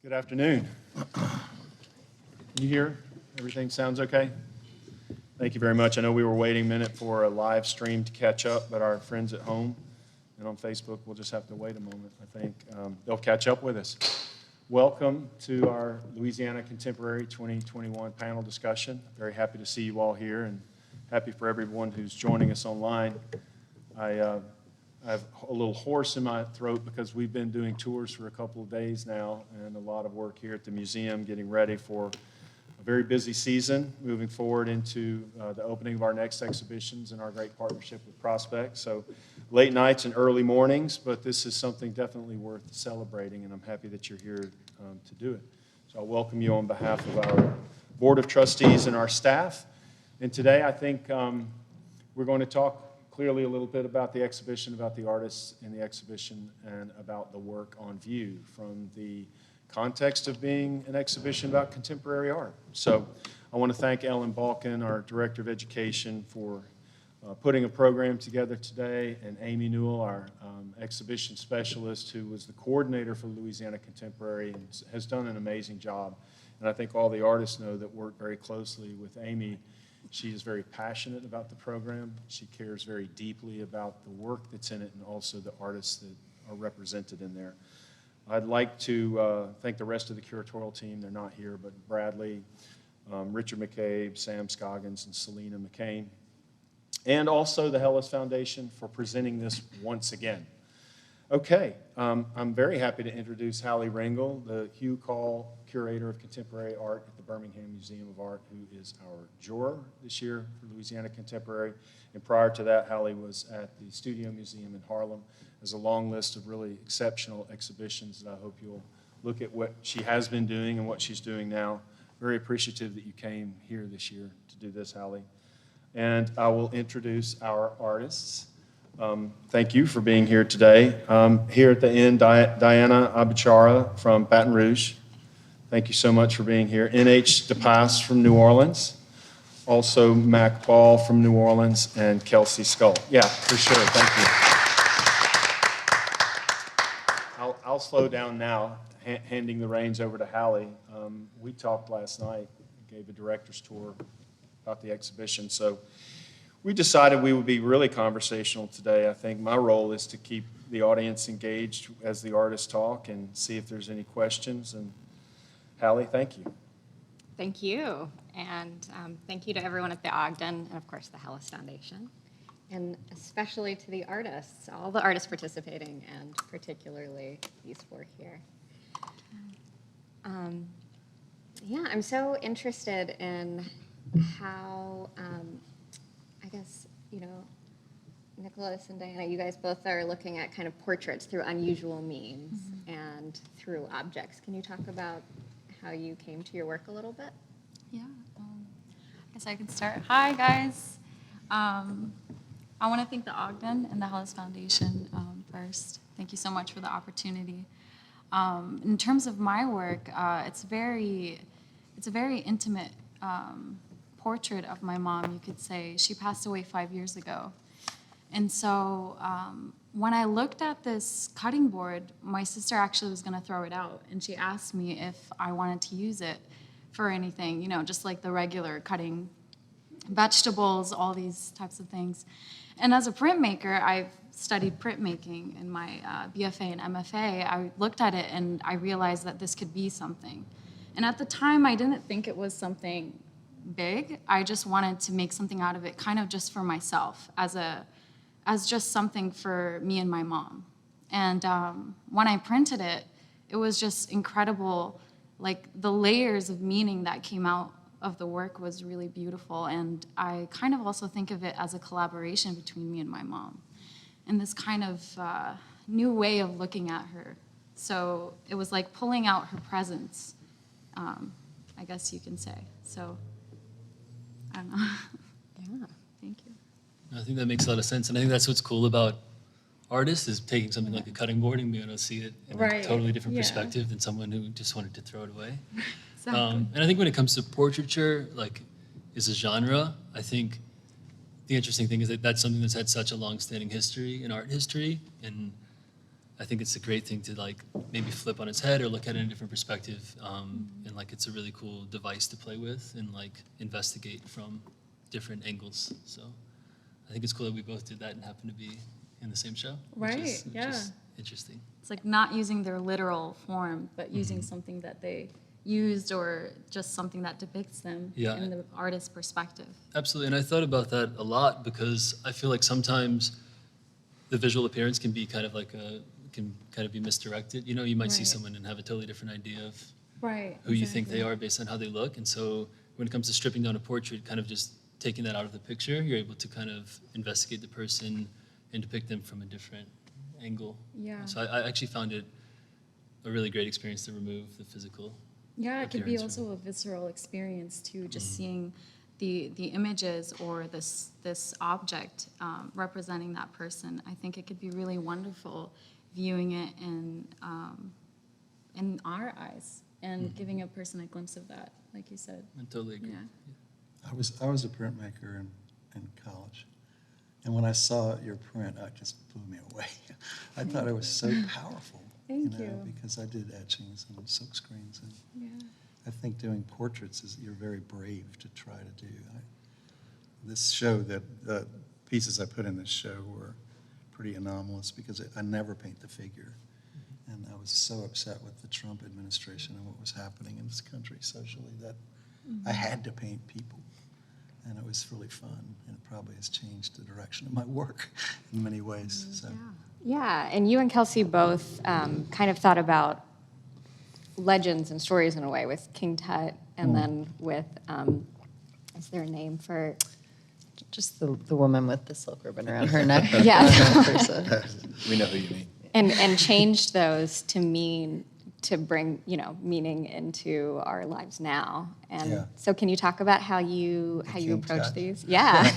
Good afternoon. Can you hear? Everything sounds okay? Thank you very much. I know we were waiting a minute for a live stream to catch up, but our friends at home and on Facebook will just have to wait a moment. I think they'll catch up with us. Welcome to our Louisiana Contemporary 2021 panel discussion. Very happy to see you all here and happy for everyone who's joining us online. I have a little hoarse in my throat because we've been doing tours for a couple of days now and a lot of work here at the museum getting ready for a very busy season, moving forward into the opening of our next exhibitions and our great partnership with Prospect. So late nights and early mornings, but this is something definitely worth celebrating, and I'm happy that you're here to do it. So I welcome you on behalf of our Board of Trustees and our staff. And today I think we're going to talk clearly a little bit about the exhibition, about the artists in the exhibition, and about the work on view from the context of being an exhibition about contemporary art. So I want to thank Ellen Balkin, our Director of Education, for putting a program together today, and Amy Newell, our exhibition specialist, who was the coordinator for Louisiana Contemporary and has done an amazing job. And I think all the artists know that work very closely with Amy. She is very passionate about the program. She cares very deeply about the work that's in it and also the artists that are represented in there. I'd like to thank the rest of the curatorial team. They're not here, but Bradley, Richard McCabe, Sam Scoggins, and Selena McCain. And also the Helis Foundation for presenting this once again. Okay, I'm very happy to introduce Hallie Ringle, the Hugh Call Curator of Contemporary Art at the Birmingham Museum of Art, who is our juror this year for Louisiana Contemporary. And prior to that, Hallie was at the Studio Museum in Harlem. There's a long list of really exceptional exhibitions that I hope you'll look at what she has been doing and what she's doing now. Very appreciative that you came here this year to do this, Hallie. And I will introduce our artists. Thank you for being here today. Here at the end, Diana Abouchacra from Baton Rouge. Thank you so much for being here. N.H. DePass from New Orleans. Also Mac Ball from New Orleans and Kelsey Scult. Yeah, for sure. Thank you. I'll slow down now, handing the reins over to Hallie. We talked last night, gave a director's tour about the exhibition. So we decided we would be really conversational today. I think my role is to keep the audience engaged as the artists talk and see if there's any questions. And Hallie, thank you. Thank you. And thank you to everyone at the Ogden and, of course, the Helis Foundation. And especially to the artists, all the artists participating, and particularly these four here. Yeah, I'm so interested in how, I guess, you know, Nicholas and Diana, you guys both are looking at kind of portraits through unusual means and through objects. Can you talk about how you came to your work a little bit? Yeah, I guess I can start. Hi, guys. I want to thank the Ogden and the Helis Foundation first. Thank you so much for the opportunity. In terms of my work, it's a very intimate portrait of my mom, you could say. She passed away 5 years ago. And so when I looked at this cutting board, my sister actually was going to throw it out. And she asked me if I wanted to use it for anything, you know, just like the regular cutting vegetables, all these types of things. And as a printmaker, I've studied printmaking in my BFA and MFA. I looked at it and I realized that this could be something. And at the time, I didn't think it was something big. I just wanted to make something out of it, kind of just for myself, as just something for me and my mom. And when I printed it, it was just incredible. Like the layers of meaning that came out of the work was really beautiful. And I kind of also think of it as a collaboration between me and my mom, and this kind of new way of looking at her. So it was like pulling out her presence, I guess you can say. So I don't know. Yeah. Thank you. I think that makes a lot of sense, and I think that's what's cool about artists is taking something like a cutting board and being able to see it in a totally different perspective than someone who just wanted to throw it away. Exactly. And I think when it comes to portraiture, like, is a genre, I think the interesting thing is that that's something that's had such a long-standing history in art history, and I think it's a great thing to like maybe flip on its head or look at it in a different perspective. And like it's a really cool device to play with and like investigate from different angles. So I think it's cool that we both did that and happened to be in the same show. Right, Which is yeah. interesting. It's like not using their literal form, but using something that they used or just something that depicts them Yeah. in the artist's perspective. Absolutely, and I thought about that a lot because I feel like sometimes the visual appearance can be kind of like can kind of be misdirected. You know, you might see Right. someone and have a totally different idea of Right. who you think they are based on how they look. And so when it comes to stripping down a portrait, kind of just taking that out of the picture, you're able to kind of investigate the person and depict them from a different angle. Yeah. So I actually found it a really great experience to remove the physical. Yeah, it could be appearance also a visceral experience too, just seeing the images or this object representing that person. I think it could be really wonderful viewing it in our eyes and giving a person a glimpse of that, like you said. I totally agree. Yeah. I was a printmaker in college, and when I saw your print, it just blew me away. I thought it was so powerful. Thank you. Because I did etchings and silk screens, and Yeah. I think doing portraits you're very brave to try to do. This show, the pieces I put in this show were pretty anomalous because I never paint the figure, and I was so upset with the Trump administration and what was happening in this country socially that I had to paint people. And it was really fun, and it probably has changed the direction of my work in many ways. So. Yeah, and you and Kelsey both kind of thought about legends and stories in a way with King Tut, and then with, is there a name for? Just the woman with the silk ribbon around her neck. Yeah. We know who you mean. And changed those to mean, to bring, meaning into our lives now. And Yeah. so can you talk about how you King approach Tut. these? Yeah.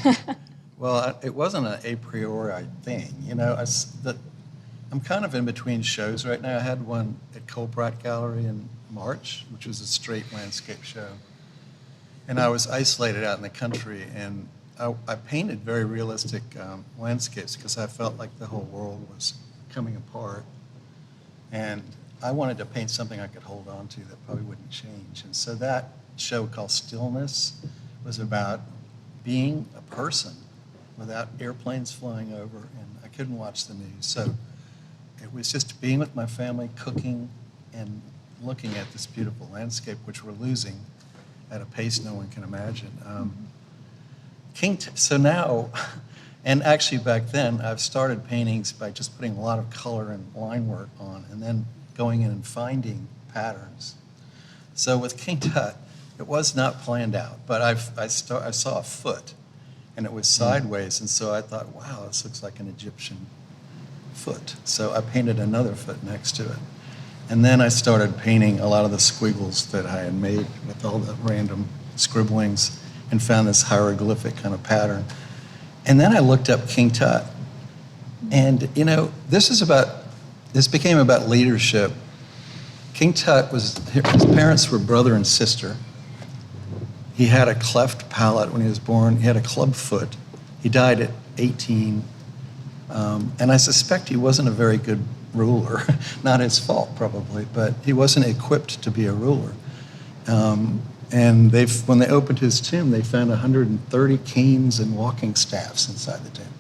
Well, it wasn't an a priori thing. I'm kind of in between shows right now. I had one at Colbrett Gallery in March, which was a straight landscape show. And I was isolated out in the country, and I painted very realistic landscapes because I felt like the whole world was coming apart. And I wanted to paint something I could hold on to that probably wouldn't change. And so that show called Stillness was about being a person without airplanes flying over, and I couldn't watch the news. So it was just being with my family, cooking, and looking at this beautiful landscape, which we're losing at a pace no one can imagine. So now, and actually back then, I've started paintings by just putting a lot of color and line work on, and then going in and finding patterns. So with King Tut, it was not planned out, but I saw a foot, and it was sideways, and so I thought, wow, this looks like an Egyptian foot. So I painted another foot next to it. And then I started painting a lot of the squiggles that I had made with all the random scribblings and found this hieroglyphic kind of pattern. And then I looked up King Tut. And, this became about leadership. King Tut his parents were brother and sister. He had a cleft palate when he was born. He had a club foot. He died at 18. And I suspect he wasn't a very good ruler. Not his fault, probably, but he wasn't equipped to be a ruler. And when they opened his tomb, they found 130 canes and walking staffs inside the tomb,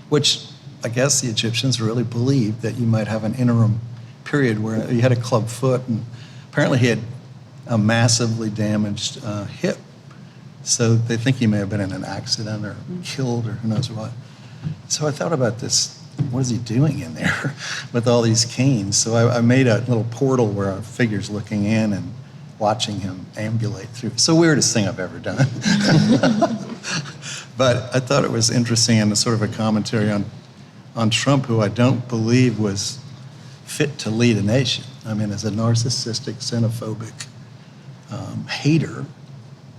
which I guess the Egyptians really believed that you might have an interim period where he had a club foot, and apparently he had a massively damaged hip. So they think he may have been in an accident or killed or who knows what. So I thought about this, what is he doing in there with all these canes? So I made a little portal where a figure's looking in and watching him ambulate through. It's the weirdest thing I've ever done. But I thought it was interesting and sort of a commentary on Trump, who I don't believe was fit to lead a nation. I mean, as a narcissistic, xenophobic hater,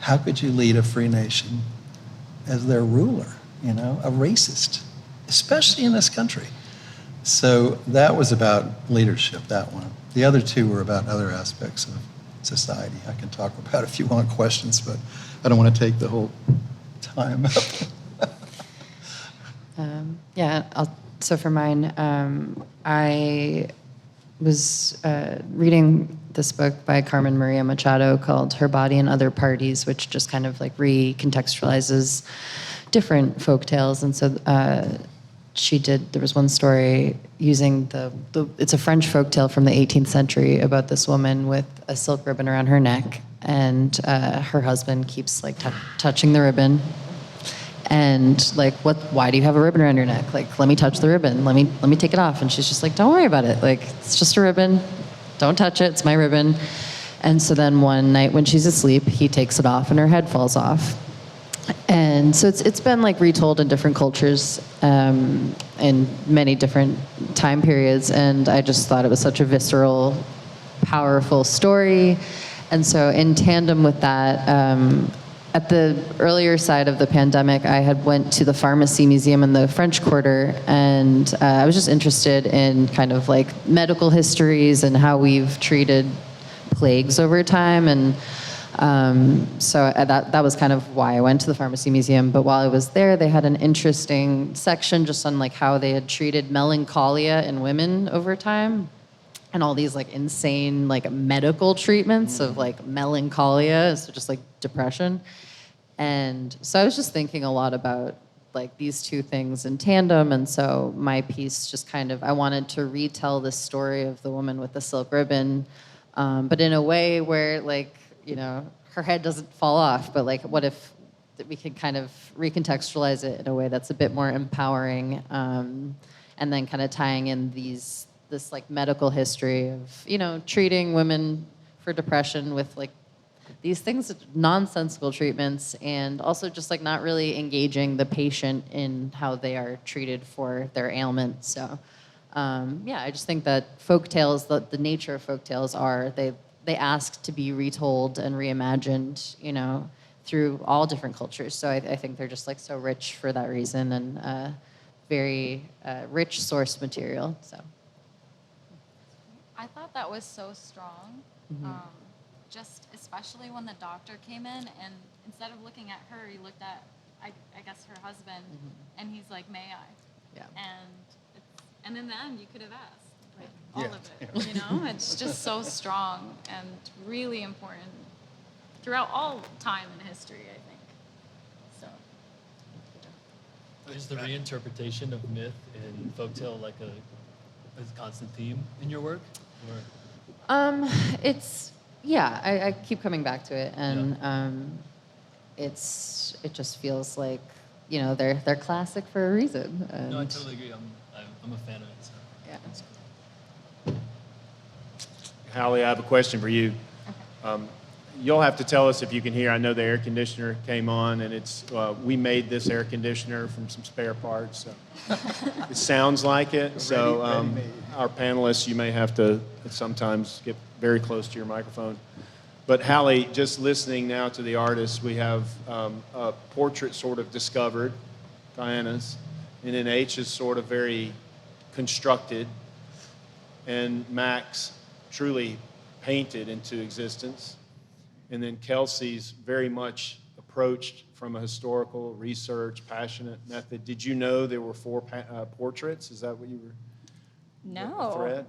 how could you lead a free nation as their ruler, a racist, especially in this country? So that was about leadership, that one. The other two were about other aspects of society. I can talk about if you want questions, but I don't want to take the whole time up. Yeah, So for mine, I was reading this book by Carmen Maria Machado called Her Body and Other Parties, which just kind of like recontextualizes different folk tales. And so there was one story using it's a French folk tale from the 18th century about this woman with a silk ribbon around her neck, and her husband keeps like touching the ribbon. And like, why do you have a ribbon around your neck? Like, let me touch the ribbon. Let me take it off. And she's just like, don't worry about it. Like, it's just a ribbon. Don't touch it. It's my ribbon. And so then one night when she's asleep, he takes it off and her head falls off. And so it's been like retold in different cultures, in many different time periods. And I just thought it was such a visceral, powerful story. And so in tandem with that, at the earlier side of the pandemic, I had went to the Pharmacy Museum in the French Quarter, and I was just interested in kind of like medical histories and how we've treated plagues over time. And so that was kind of why I went to the Pharmacy Museum. But while I was there, they had an interesting section just on like how they had treated melancholia in women over time, and all these like insane like medical treatments of like melancholia, so just like depression. And so I was just thinking a lot about like these two things in tandem. And so my piece just kind of, I wanted to retell this story of the woman with the silk ribbon, but in a way where like, you know, her head doesn't fall off, but like what if we could kind of recontextualize it in a way that's a bit more empowering, and then kind of tying in this like medical history of, you know, treating women for depression with like these things, nonsensical treatments, and also just like not really engaging the patient in how they are treated for their ailment. So I just think that folktales, the nature of folktales are they ask to be retold and reimagined, you know, through all different cultures. So I think they're just like so rich for that reason, and very rich source material. So. I thought that was so strong. Mm-hmm. Just especially when the doctor came in, and instead of looking at her, he looked at, I guess, her husband, and he's like, "May I?" Yeah. And in the end, you could have asked, like, all of it. You know, it's just so strong and really important throughout all time in history, I think. So. Is the reinterpretation of myth and folktale like a constant theme in your work? Or? I keep coming back to it, and it just feels like, you know, they're classic for a reason. And No, I totally agree. I'm a fan of it. So. yeah. That's cool. Hallie, I have a question for you. You'll have to tell us if you can hear. I know the air conditioner came on, and we made this air conditioner from some spare parts. So it sounds like it. So our panelists, you may have to sometimes get very close to your microphone. But Hallie, just listening now to the artists, we have a portrait sort of discovered, Diana's, and then H is sort of very constructed, and Max truly painted into existence. And then Kelsey's very much approached from a historical research, passionate method. Did you know there were 4 portraits? Is that what you were? No. Thread?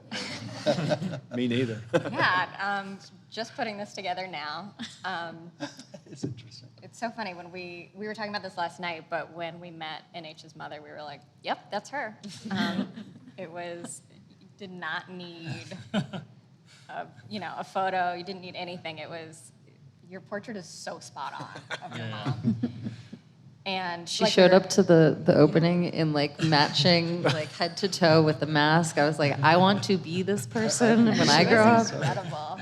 Me neither. Yeah, just putting this together now. It's interesting. It's so funny when we were talking about this last night, but when we met NH's mother, we were like, "Yep, that's her." Did not need a photo. You didn't need anything. It was, your portrait is so spot on of your mom. And She showed up to the opening in like matching like head to toe with the mask. I was like, I want to be this person when I grow up. incredible.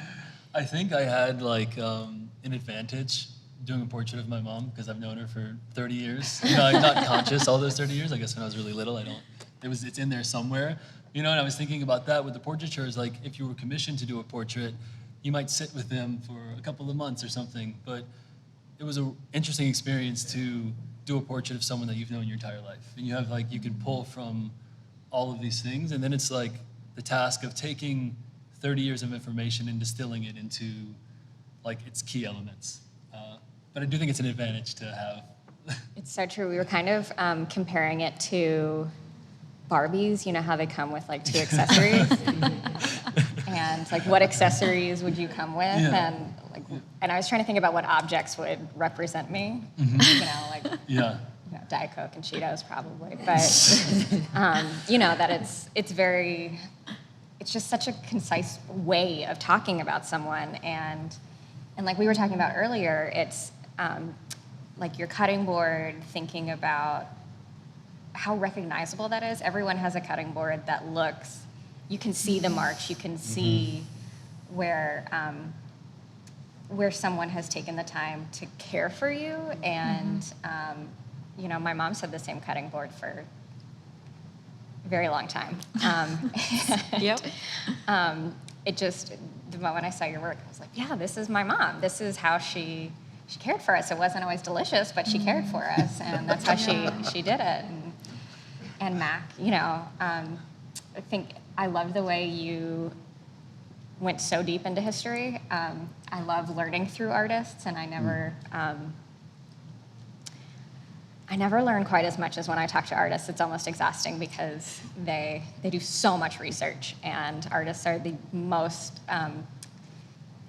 I think I had like an advantage doing a portrait of my mom because I've known her for 30 years. You know, I'm not conscious all those 30 years. I guess when I was really little, it's in there somewhere. You know, and I was thinking about that with the portraiture. Is like if you were commissioned to do a portrait, you might sit with them for a couple of months or something. But it was an interesting experience to do a portrait of someone that you've known your entire life. And you have like, you can pull from all of these things. And then it's like the task of taking 30 years of information and distilling it into like its key elements. But I do think it's an advantage to have. It's so true. We were kind of comparing it to Barbies, you know how they come with like 2 accessories? And like, what accessories would you come with? Yeah. And I was trying to think about what objects would represent me. You know, like Yeah. you know, Diet Coke and Cheetos probably, but you know, that it's just such a concise way of talking about someone, and like we were talking about earlier, it's like your cutting board, thinking about how recognizable that is. Everyone has a cutting board that looks, you can see the marks, you can see where someone has taken the time to care for you, and you know, my mom said the same cutting board for a very long time. Yep. It just, the moment I saw your work, I was like, yeah, this is my mom. This is how she cared for us. It wasn't always delicious, but she cared for us, and that's how she did it. And Mac, you know, I think I love the way you went so deep into history. I love learning through artists, and I never learn quite as much as when I talk to artists. It's almost exhausting because they do so much research, and artists are the most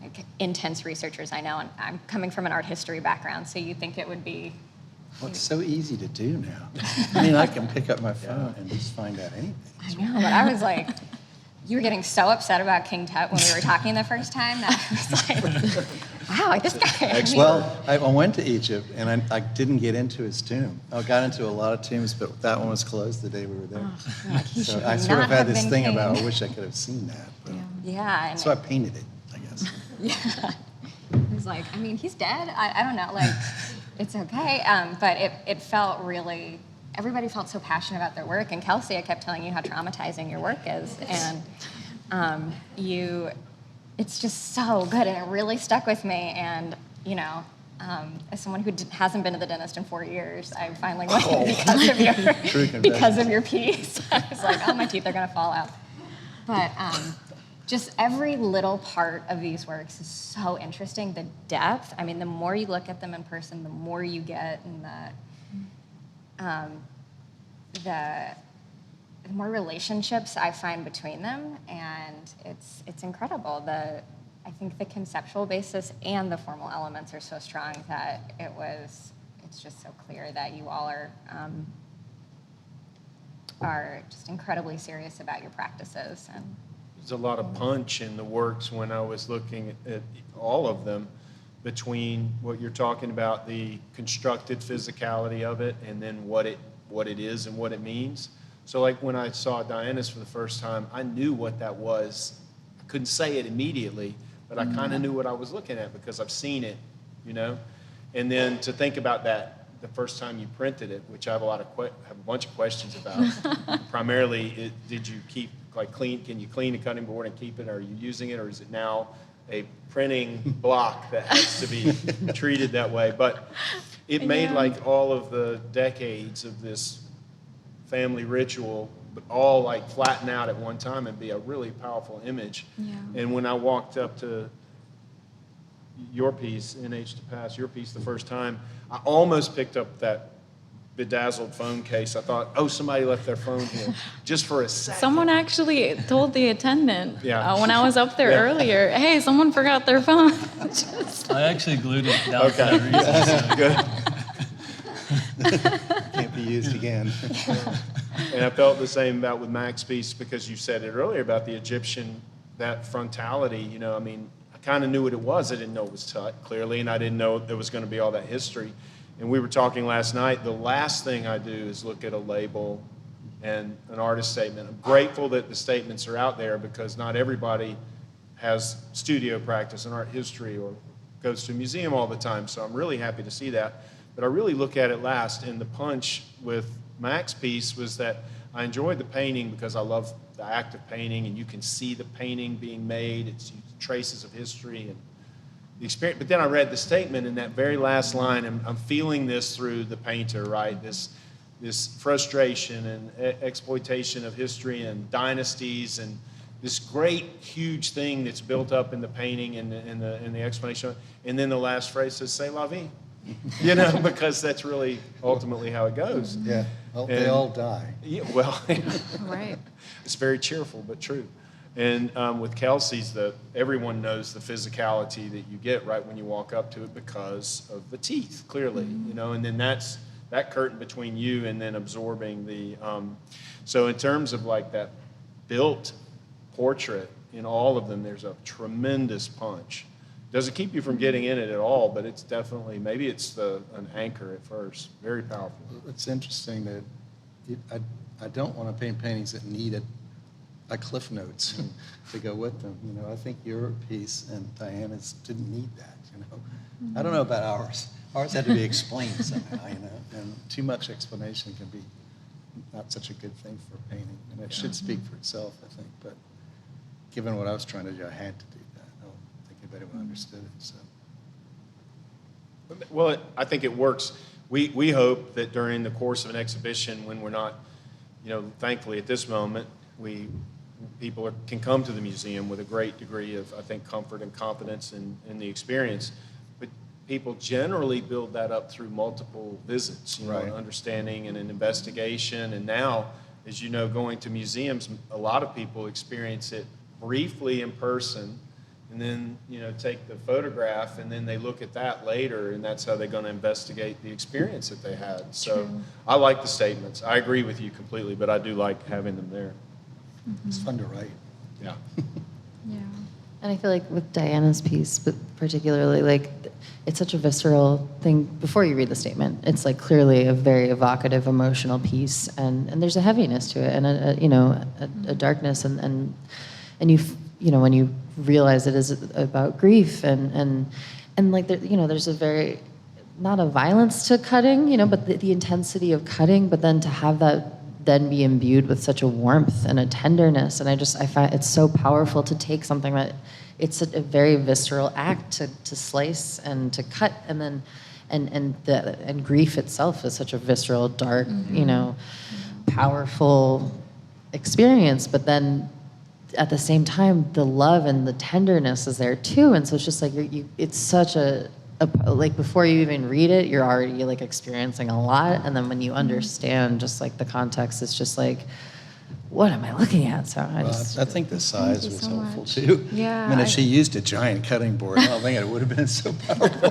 like, intense researchers I know. And I'm coming from an art history background, so you think it would be. Well, it's so easy to do now. I mean, I can pick up my phone and just find out anything. I know, but I was like, you were getting so upset about King Tut when we were talking the first time that I was like, wow, like this guy. I mean, Well, I went to Egypt, and I didn't get into his tomb. I got into a lot of tombs, but that one was closed the day we were there. like, he So should I sort of not had have this been thing king. about, I wish I could have seen that. But, Yeah, and so I painted it, I guess. yeah. It was like, I mean, he's dead. I don't know, like, it's okay. But it felt really, everybody felt so passionate about their work. And Kelsey, I kept telling you how traumatizing your work is. And it's just so good, and it really stuck with me. And, you know, as someone who hasn't been to the dentist in 4 years, I finally went because of your piece. I was like, oh, my teeth are going to fall out. But just every little part of these works is so interesting. The depth, I mean, the more you look at them in person, the more you get, and the more relationships I find between them, and it's incredible. I think the conceptual basis and the formal elements are so strong that it's just so clear that you all are just incredibly serious about your practices. And There's a lot of punch in the works when I was looking at all of them, between what you're talking about, the constructed physicality of it, and then what it is and what it means. So like when I saw Diana's for the first time, I knew what that was. I couldn't say it immediately, but I kind of knew what I was looking at because I've seen it, you know? And then to think about that the first time you printed it, which I have have a bunch of questions about. Primarily, did you keep, like, can you clean a cutting board and keep it? Are you using it, or is it now a printing block that has to be treated that way? But it made like all of the decades of this family ritual, but all like flatten out at one time and be a really powerful image. Yeah. And when I walked up to your piece, NH DePass, your piece the first time, I almost picked up that bedazzled phone case. I thought, oh, somebody left their phone here, just for a second. Someone actually told the attendant when I was up there Yeah. earlier, hey, someone forgot their phone. I actually glued it down for that reason. So. Good. Can't be used again. And I felt the same about with Mac's piece, because you said it earlier about the Egyptian, that frontality, you know, I mean, I kind of knew what it was. I didn't know it was Tut, clearly, and I didn't know there was going to be all that history. And we were talking last night, the last thing I do is look at a label and an artist statement. I'm grateful that the statements are out there, because not everybody has studio practice in art history or goes to a museum all the time, so I'm really happy to see that. But I really look at it last, and the punch with Mac's piece was that I enjoyed the painting because I love the act of painting, and you can see the painting being made. It's traces of history and the experience. But then I read the statement in that very last line, and I'm feeling this through the painter, right? This frustration and exploitation of history and dynasties, and this great, huge thing that's built up in the painting and the explanation. And then the last phrase says, "C'est la vie." you know, because that's really ultimately how it goes. Yeah, well, they And- all die. Yeah, well, Right. it's very cheerful, but true. And with Kelsey's, everyone knows the physicality that you get right when you walk up to it because of the teeth, clearly, you know, and then that's that curtain between you and then absorbing the, so in terms of like that built portrait, in all of them, there's a tremendous punch. Doesn't keep you from getting in it at all, but it's definitely, maybe it's an anchor at first. Very powerful. It's interesting that I don't want to paint paintings that need a cliff notes to go with them. You know, I think your piece and Diana's didn't need that, you know. I don't know about ours. Ours had to be explained somehow, you know, and too much explanation can be not such a good thing for painting. And it should speak for itself, I think, but given what I was trying to do, I had to do that. I don't think anybody would have understood it, so. Well, I think it works. We hope that during the course of an exhibition, when we're not, you know, thankfully at this moment, people can come to the museum with a great degree of, I think, comfort and confidence in the experience. But people generally build that up through multiple visits, you know, Right. an understanding and an investigation. And now, as you know, going to museums, a lot of people experience it briefly in person, and then, you know, take the photograph, and then they look at that later, and that's how they're going to investigate the experience that they had. So I like the statements. I agree with you completely, but I do like having them there. It's fun to write. Yeah. Yeah. And I feel like with Diana's piece, but particularly, like, it's such a visceral thing. Before you read the statement, it's like clearly a very evocative, emotional piece, and there's a heaviness to it, and a darkness, and you know, when you realize it is about grief, and like, you know, there's a very, not a violence to cutting, you know, but the intensity of cutting, but then to have that then be imbued with such a warmth and a tenderness. And I find it's so powerful to take something that it's a very visceral act to slice and to cut, and then and grief itself is such a visceral, dark, you know, powerful experience. But then at the same time, the love and the tenderness is there too. And so it's just like it's such a like, before you even read it, you're already like experiencing a lot, and then when you understand just like the context, it's just like, what am I looking at? So I just I think the size you was so helpful much. too. Yeah, I mean, if I- she used a giant cutting board, I don't think it would have been so powerful.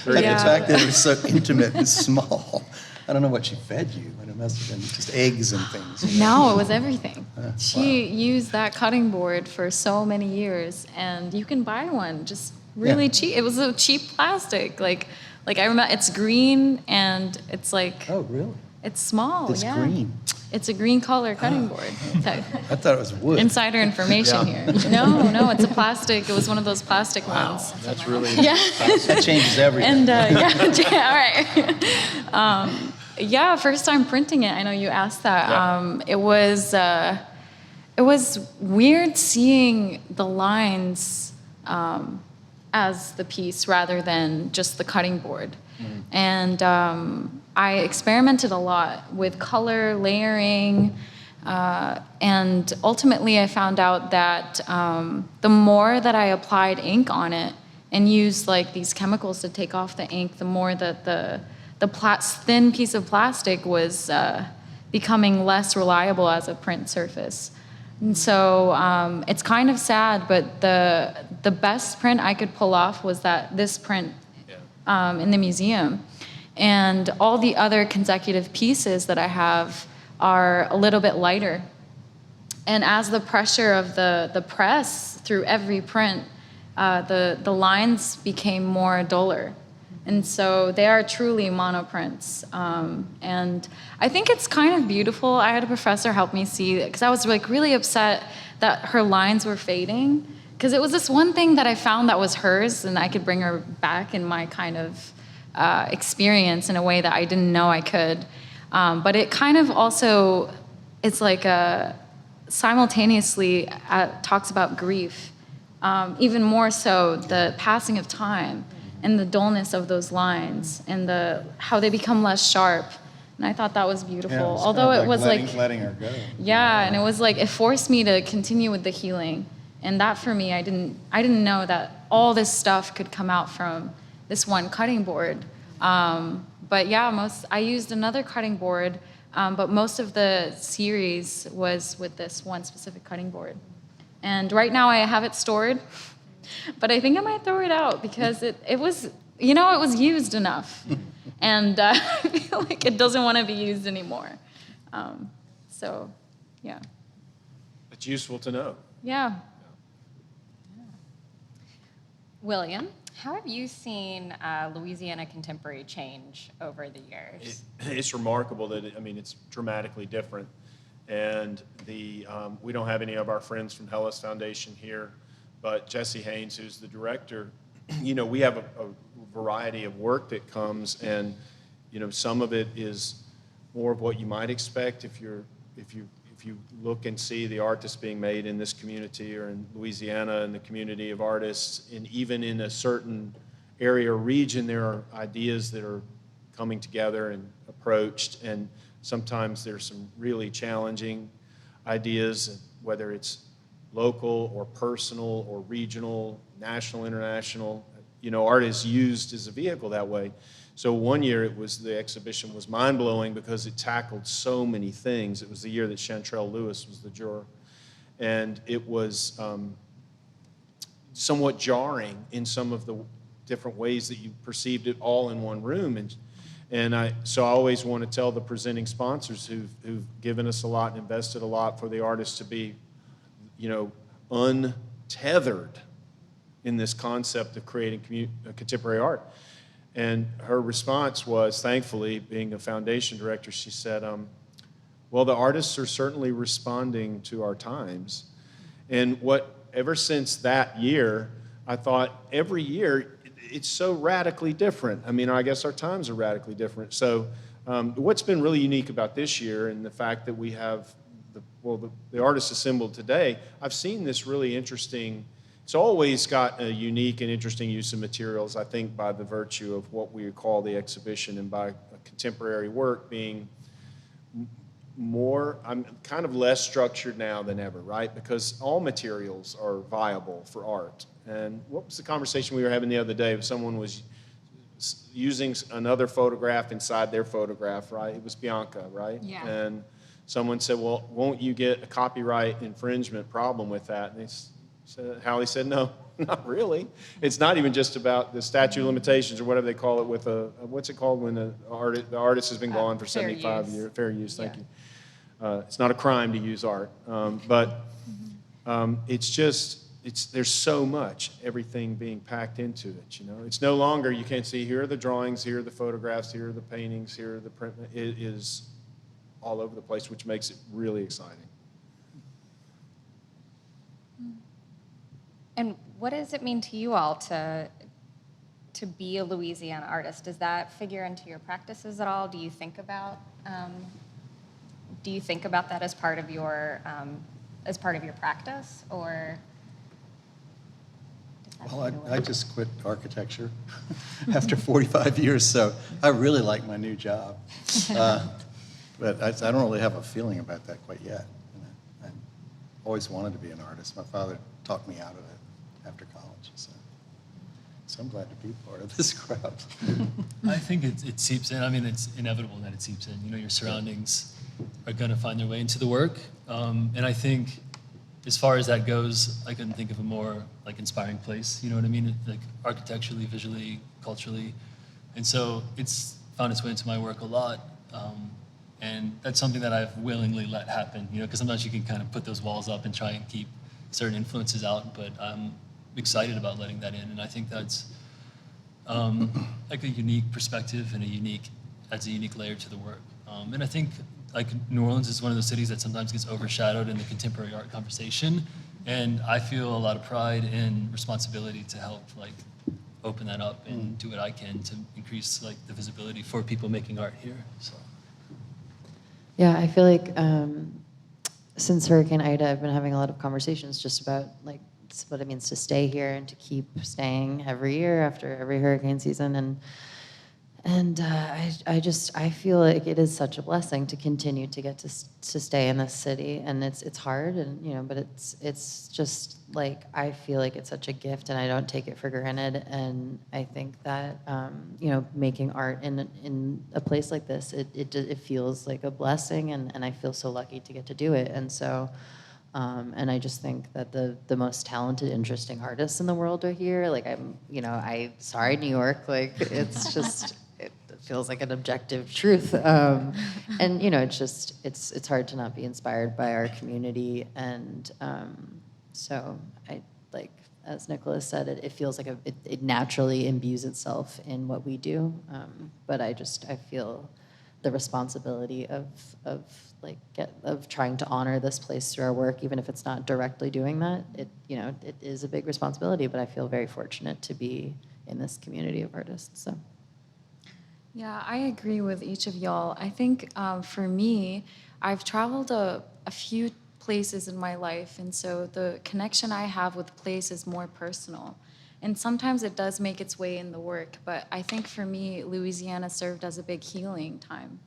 And Yeah. the fact that it was so intimate and small. I don't know what she fed you, but it must have been just eggs and things. you know? No, it was everything. She used that cutting board for so many years, and you can buy one just really Yeah. cheap. It was a cheap plastic. Like I remember, it's green, and it's like, Oh, really? it's small. It's yeah. green. It's a green color cutting board. So, I thought it was wood. insider information here. No, it's a plastic. It was one of those plastic ones. That's really, Yeah. That changes everything. And all right. Yeah, first time printing it. I know you asked that. Yeah. It was weird seeing the lines as the piece rather than just the cutting board. And I experimented a lot with color, layering, and ultimately I found out that the more that I applied ink on it and used like these chemicals to take off the ink, the more that the thin piece of plastic was becoming less reliable as a print surface. And so it's kind of sad, but the best print I could pull off was this print in the museum. And all the other consecutive pieces that I have are a little bit lighter. And as the pressure of the press through every print, the lines became more duller. And so they are truly monoprints. And I think it's kind of beautiful. I had a professor help me see, because I was like really upset that her lines were fading. Because it was this one thing that I found that was hers, and I could bring her back in my kind of experience in a way that I didn't know I could. But it kind of also, it's like simultaneously talks about grief, even more so the passing of time and the dullness of those lines and how they become less sharp. And I thought that was beautiful. Yeah, it's Although kind of it was letting her go. yeah, and it was like, it forced me to continue with the healing. And that for me, I didn't know that all this stuff could come out from this one cutting board. But yeah, I used another cutting board, but most of the series was with this one specific cutting board. And right now I have it stored, but I think I might throw it out because it was, it was used enough. And I feel like it doesn't want to be used anymore. So, yeah. It's useful to know. Yeah. William, how have you seen Louisiana Contemporary change over the years? It's remarkable that, it's dramatically different. And we don't have any of our friends from Helis Foundation here, but Jesse Haynes, who's the director, we have a variety of work that comes, and, some of it is more of what you might expect if you look and see the art that's being made in this community or in Louisiana and the community of artists, and even in a certain area or region, there are ideas that are coming together and approached, and sometimes there's some really challenging ideas, whether it's local or personal or regional, national, international. Art is used as a vehicle that way. So one year the exhibition was mind-blowing because it tackled so many things. It was the year that Chantrell Lewis was the juror. And it was somewhat jarring in some of the different ways that you perceived it all in one room. So I always want to tell the presenting sponsors who've given us a lot and invested a lot for the artists to be, untethered in this concept of creating contemporary art. And her response was, thankfully, being a foundation director, she said, well, the artists are certainly responding to our times. And ever since that year, I thought every year it's so radically different. I guess our times are radically different. So what's been really unique about this year and the fact that we have the artists assembled today, I've seen this really interesting. It's always got a unique and interesting use of materials, I think, by the virtue of what we call the exhibition and by contemporary work being I'm kind of less structured now than ever, right? Because all materials are viable for art. And what was the conversation we were having the other day? Someone was using another photograph inside their photograph, right? It was Bianca, right? Yeah. And someone said, well, won't you get a copyright infringement problem with that? And Hallie said, no, not really. It's not even just about the statute of limitations or whatever they call it with what's it called when the artist has been gone for fair 75 use. years? Fair use, thank you. It's not a crime to use art, but there's so much, everything being packed into it, It's no longer, you can't see, here are the drawings, here are the photographs, here are the paintings, here are the print. It is all over the place, which makes it really exciting. And what does it mean to you all to be a Louisiana artist? Does that figure into your practices at all? Do you think about that as part of your practice, or? Well, I just quit architecture after 45 years, so I really like my new job. But I don't really have a feeling about that quite yet. I always wanted to be an artist. My father talked me out of it after college, so I'm glad to be part of this crowd. I think it seeps in. It's inevitable that it seeps in. Your surroundings are going to find their way into the work. And I think as far as that goes, I couldn't think of a more inspiring place, you know what I mean? Architecturally, visually, culturally. And so it's found its way into my work a lot. And that's something that I've willingly let happen, because sometimes you can kind of put those walls up and try and keep certain influences out, but I'm excited about letting that in. And I think that's a unique perspective and adds a unique layer to the work. And I think New Orleans is one of those cities that sometimes gets overshadowed in the contemporary art conversation. And I feel a lot of pride and responsibility to help open that up and do what I can to increase the visibility for people making art here. So. Yeah, I feel like since Hurricane Ida, I've been having a lot of conversations just about what it means to stay here and to keep staying every year after every hurricane season. And I feel like it is such a blessing to continue to get to stay in this city, and it's hard, and but it's just like I feel like it's such a gift, and I don't take it for granted. And I think that making art in a place like this, it feels like a blessing, and I feel so lucky to get to do it. And so. And I just think that the most talented, interesting artists in the world are here. Like sorry, New York, like it's just, it feels like an objective truth. And it's hard to not be inspired by our community. And so as Nicholas said, it feels like it naturally imbues itself in what we do. But I feel the responsibility of trying to honor this place through our work, even if it's not directly doing that. It is a big responsibility, but I feel very fortunate to be in this community of artists. So. Yeah, I agree with each of y'all. I think for me, I've traveled a few places in my life, and so the connection I have with the place is more personal. And sometimes it does make its way in the work, but I think for me, Louisiana served as a big healing time.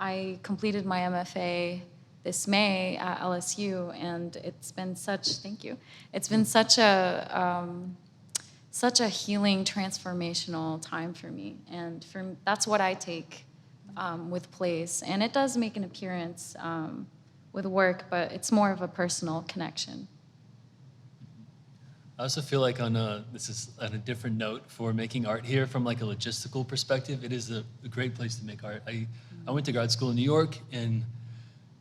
I completed my MFA this May at LSU, and it's been thank you. It's been such a healing, transformational time for me, and that's what I take with plays. And it does make an appearance with work, but it's more of a personal connection. I also feel like this is on a different note for making art here from like a logistical perspective. It is a great place to make art. I went to grad school in New York, and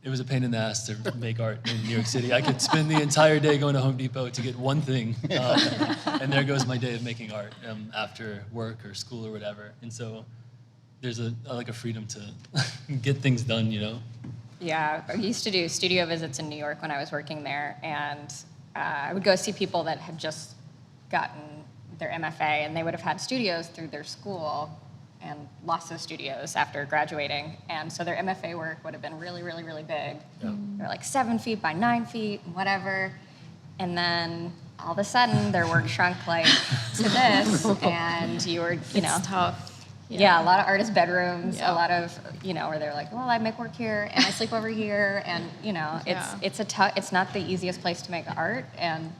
it was a pain in the ass to make art in New York City. I could spend the entire day going to Home Depot to get one thing, and there goes my day of making art after work or school or whatever. And so there's a freedom to get things done, Yeah, I used to do studio visits in New York when I was working there, and I would go see people that had just gotten their MFA, and they would have had studios through their school and lost those studios after graduating. And so their MFA work would have been really, really, really big. Yeah. They're like 7 feet by 9 feet, whatever. And then all of a sudden, their work shrunk like to this, and you were, It's tough. Yeah, a lot of artist bedrooms, a lot of, where they're like, well, I make work here and I sleep over here, and it's not the easiest place to make art, and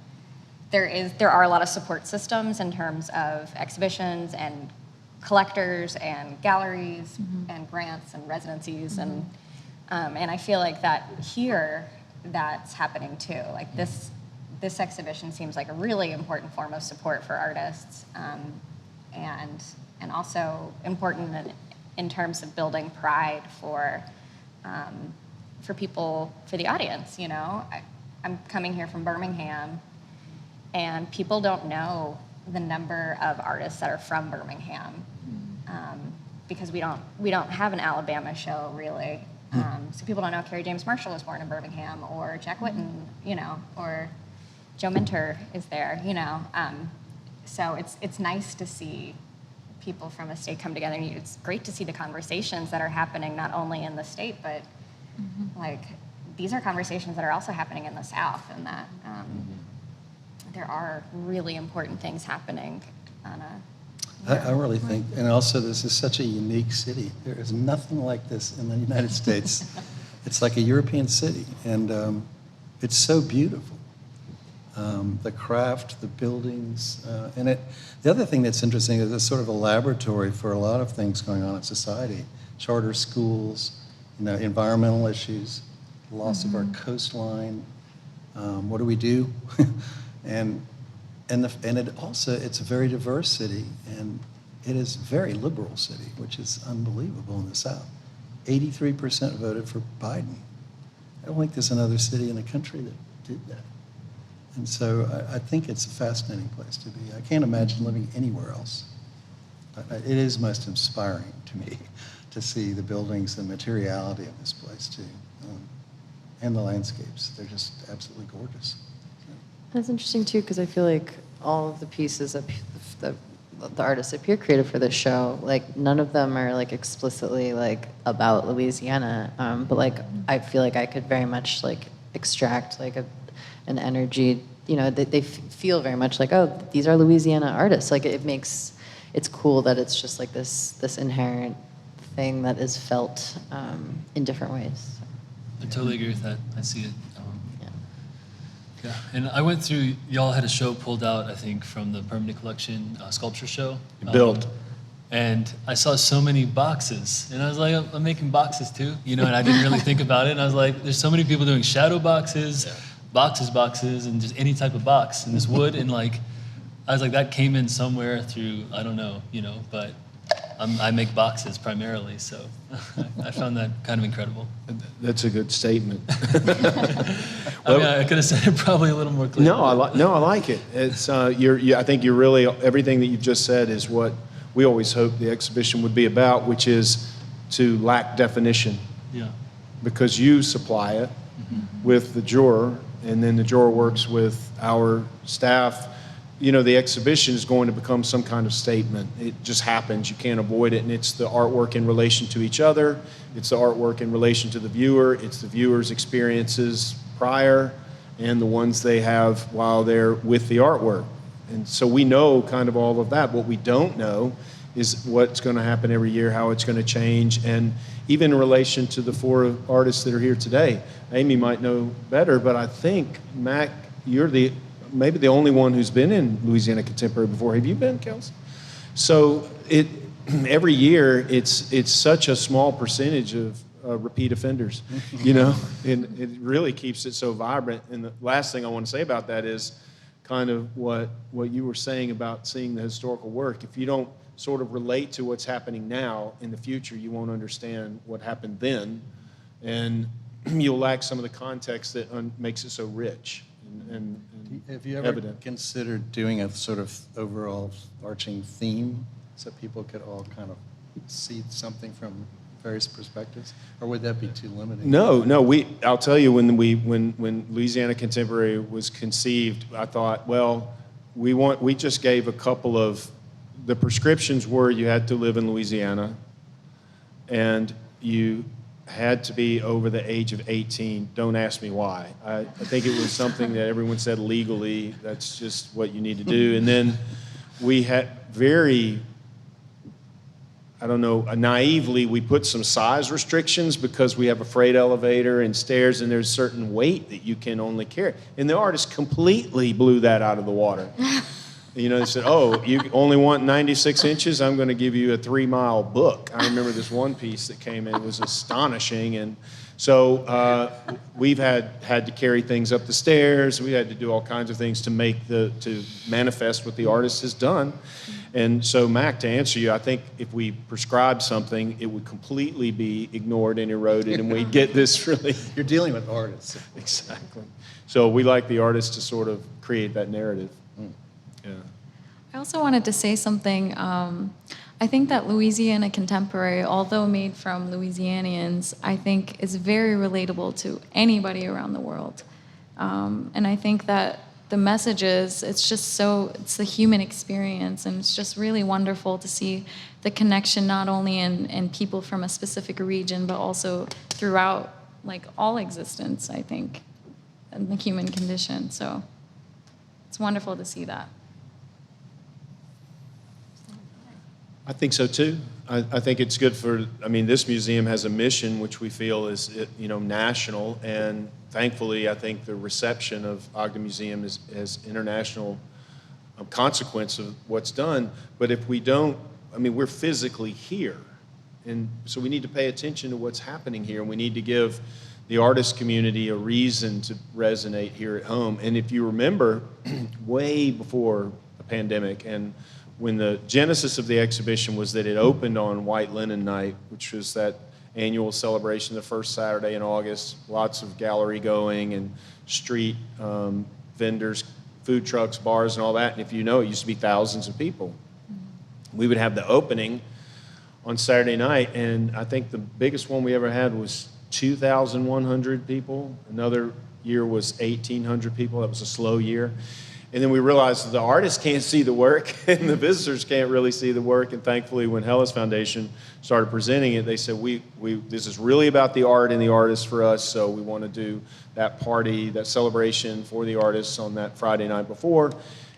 there are a lot of support systems in terms of exhibitions and collectors and galleries and grants and residencies, and I feel like that here, that's happening too. Like this exhibition seems like a really important form of support for artists, and also important in terms of building pride for people, for the audience. I'm coming here from Birmingham, and people don't know the number of artists that are from Birmingham, because we don't have an Alabama show really. So people don't know Kerry James Marshall was born in Birmingham, or Jack Whitten, or Joe Minter is there, So it's nice to see people from a state come together, and it's great to see the conversations that are happening not only in the state, but these are conversations that are also happening in the South, and that there are really important things happening on I really think, and also this is such a unique city. There is nothing like this in the United States. It's like a European city, and it's so beautiful. The craft, the buildings, the other thing that's interesting is it's sort of a laboratory for a lot of things going on in society. Charter schools, environmental issues, loss of our coastline. What do we do? It's a very diverse city, and it is a very liberal city, which is unbelievable in the South. 83% voted for Biden. I don't think there's another city in the country that did that. And so I think it's a fascinating place to be. I can't imagine living anywhere else. It is most inspiring to me to see the buildings, the materiality of this place too, and the landscapes. They're just absolutely gorgeous. That's interesting too, because I feel like all of the pieces that the artists appear creative for this show, none of them are explicitly about Louisiana, but I feel like I could very much extract an energy. They feel very much oh, these are Louisiana artists. It makes it's cool that it's just like this inherent thing that is felt in different ways. I totally agree with that. I see it. Yeah. Yeah, and I went through, y'all had a show pulled out, I think, from the permanent collection sculpture show. Built. And I saw so many boxes, and I was like, I'm making boxes too, you know, and I didn't really think about it. And I was like, there's so many people doing shadow boxes, boxes, and just any type of box in this wood. And like, I was like, that came in somewhere through, I don't know, you know, but I make boxes primarily, so I found that kind of incredible. That's a good statement. I mean, I could have said it probably a little more clearly. No, I like it. It's I think you're really, everything that you've just said is what we always hoped the exhibition would be about, which is to lack definition. Yeah. Because you supply it with the juror, and then the juror works with our staff. You know, the exhibition is going to become some kind of statement. It just happens. You can't avoid it. And it's the artwork in relation to each other. It's the artwork in relation to the viewer. It's the viewer's experiences prior and the ones they have while they're with the artwork. And so we know kind of all of that. What we don't know is what's going to happen every year, how it's going to change. And even in relation to the four artists that are here today, Amy might know better, but I think, Mac, you're maybe the only one who's been in Louisiana Contemporary before. Have you been, Kelsey? So every year, it's such a small percentage of repeat offenders, you know, and it really keeps it so vibrant. And the last thing I want to say about that is kind of what you were saying about seeing the historical work. If you don't sort of relate to what's happening now, in the future, you won't understand what happened then, and you'll lack some of the context that makes it so rich and Have you ever evident. considered doing a sort of overall arching theme so people could all kind of see something from various perspectives? Or would that be too limiting? No. I'll tell you, when Louisiana Contemporary was conceived, I thought, well, we just gave a couple of, the prescriptions were you had to live in Louisiana and you had to be over the age of 18. Don't ask me why. I think it was something that everyone said legally, that's just what you need to do. And then we had naively, we put some size restrictions because we have a freight elevator and stairs, and there's certain weight that you can only carry. And the artist completely blew that out of the water. You know, they said, oh, you only want 96 inches? I'm going to give you a 3-mile book. I remember this one piece that came in. It was astonishing. And so we've had to carry things up the stairs. We had to do all kinds of things to to manifest what the artist has done. And so, Mac, to answer you, I think if we prescribed something, it would completely be ignored and eroded, and we'd get this really... You're dealing with artists. Exactly. So we like the artist to sort of create that narrative. Yeah. I also wanted to say something. I think that Louisiana Contemporary, although made from Louisianians, I think is very relatable to anybody around the world. And I think that the messages, it's the human experience, and it's just really wonderful to see the connection not only in people from a specific region, but also throughout like all existence, I think, and the human condition. So it's wonderful to see that. I think so too. I think it's good this museum has a mission which we feel is, national, and thankfully I think the reception of Ogden Museum is international consequence of what's done. But if we don't, we're physically here, and so we need to pay attention to what's happening here, and we need to give the artist community a reason to resonate here at home. And if you remember, way before the pandemic, and when the genesis of the exhibition was that it opened on White Linen Night, which was that annual celebration the first Saturday in August, lots of gallery going and street vendors, food trucks, bars, and all that. And if you know, it used to be thousands of people. We would have the opening on Saturday night, and I think the biggest one we ever had was 2,100 people. Another year was 1,800 people. That was a slow year. And then we realized that the artists can't see the work and the visitors can't really see the work. And thankfully, when Helis Foundation started presenting it, they said, this is really about the art and the artists for us, so we want to do that party, that celebration for the artists on that Friday night before.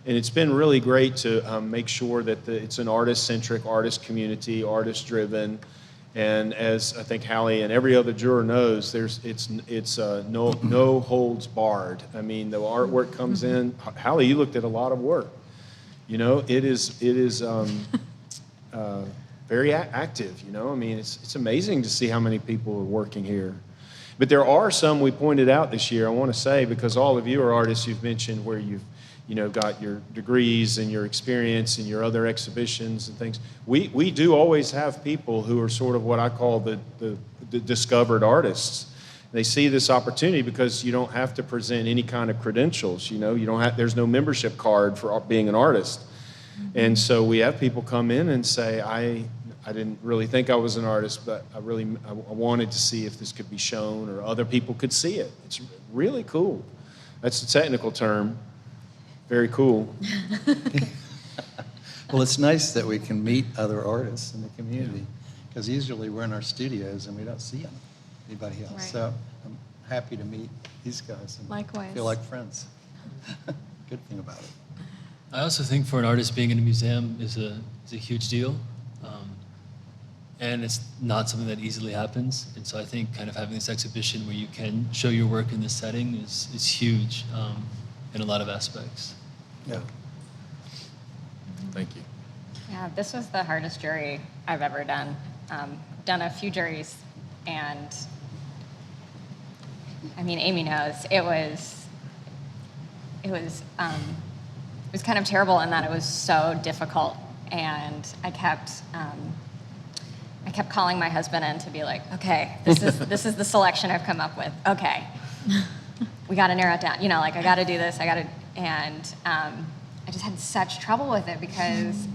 And it's been really great to make sure that it's an artist-centric, artist community, artist-driven. And as I think Hallie and every other juror knows, it's no holds barred. I mean, the artwork comes in. Hallie, you looked at a lot of work. You know, it is very active. You know, I mean, it's amazing to see how many people are working here. But there are some we pointed out this year. I want to say, because all of you are artists, you've mentioned where you've got your degrees and your experience and your other exhibitions and things. We do always have people who are sort of what I call the discovered artists. They see this opportunity because you don't have to present any kind of credentials. You know, there's no membership card for being an artist. And so we have people come in and say, I didn't really think I was an artist, but I wanted to see if this could be shown or other people could see it. It's really cool. That's the technical term. Very cool. Well, it's nice that we can meet other artists in the community, because usually we're in our studios and we don't see anybody else. Right. So I'm happy to meet these guys and Likewise. feel like friends. Good thing about it. I also think for an artist, being in a museum is a huge deal. And it's not something that easily happens. And so I think kind of having this exhibition where you can show your work in this setting is huge in a lot of aspects. Yeah. Thank you. Yeah, this was the hardest jury I've ever done. Done a few juries, and I mean, Amy knows it was kind of terrible in that it was so difficult, and I kept calling my husband in to be like, okay, this is the selection I've come up with. Okay, we got to narrow it down. You know, like I got to do this. And I just had such trouble with it because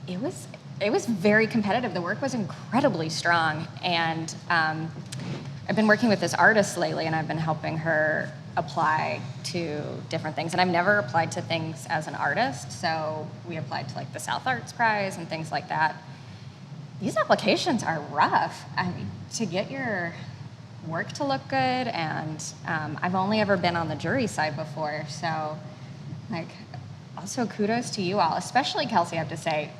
it was very competitive. The work was incredibly strong, and I've been working with this artist lately, and I've been helping her apply to different things. And I've never applied to things as an artist, so we applied to like the South Arts Prize and things like that. These applications are rough. I mean, to get your work to look good, and I've only ever been on the jury side before, so like also kudos to you all, especially Kelsey. I have to say,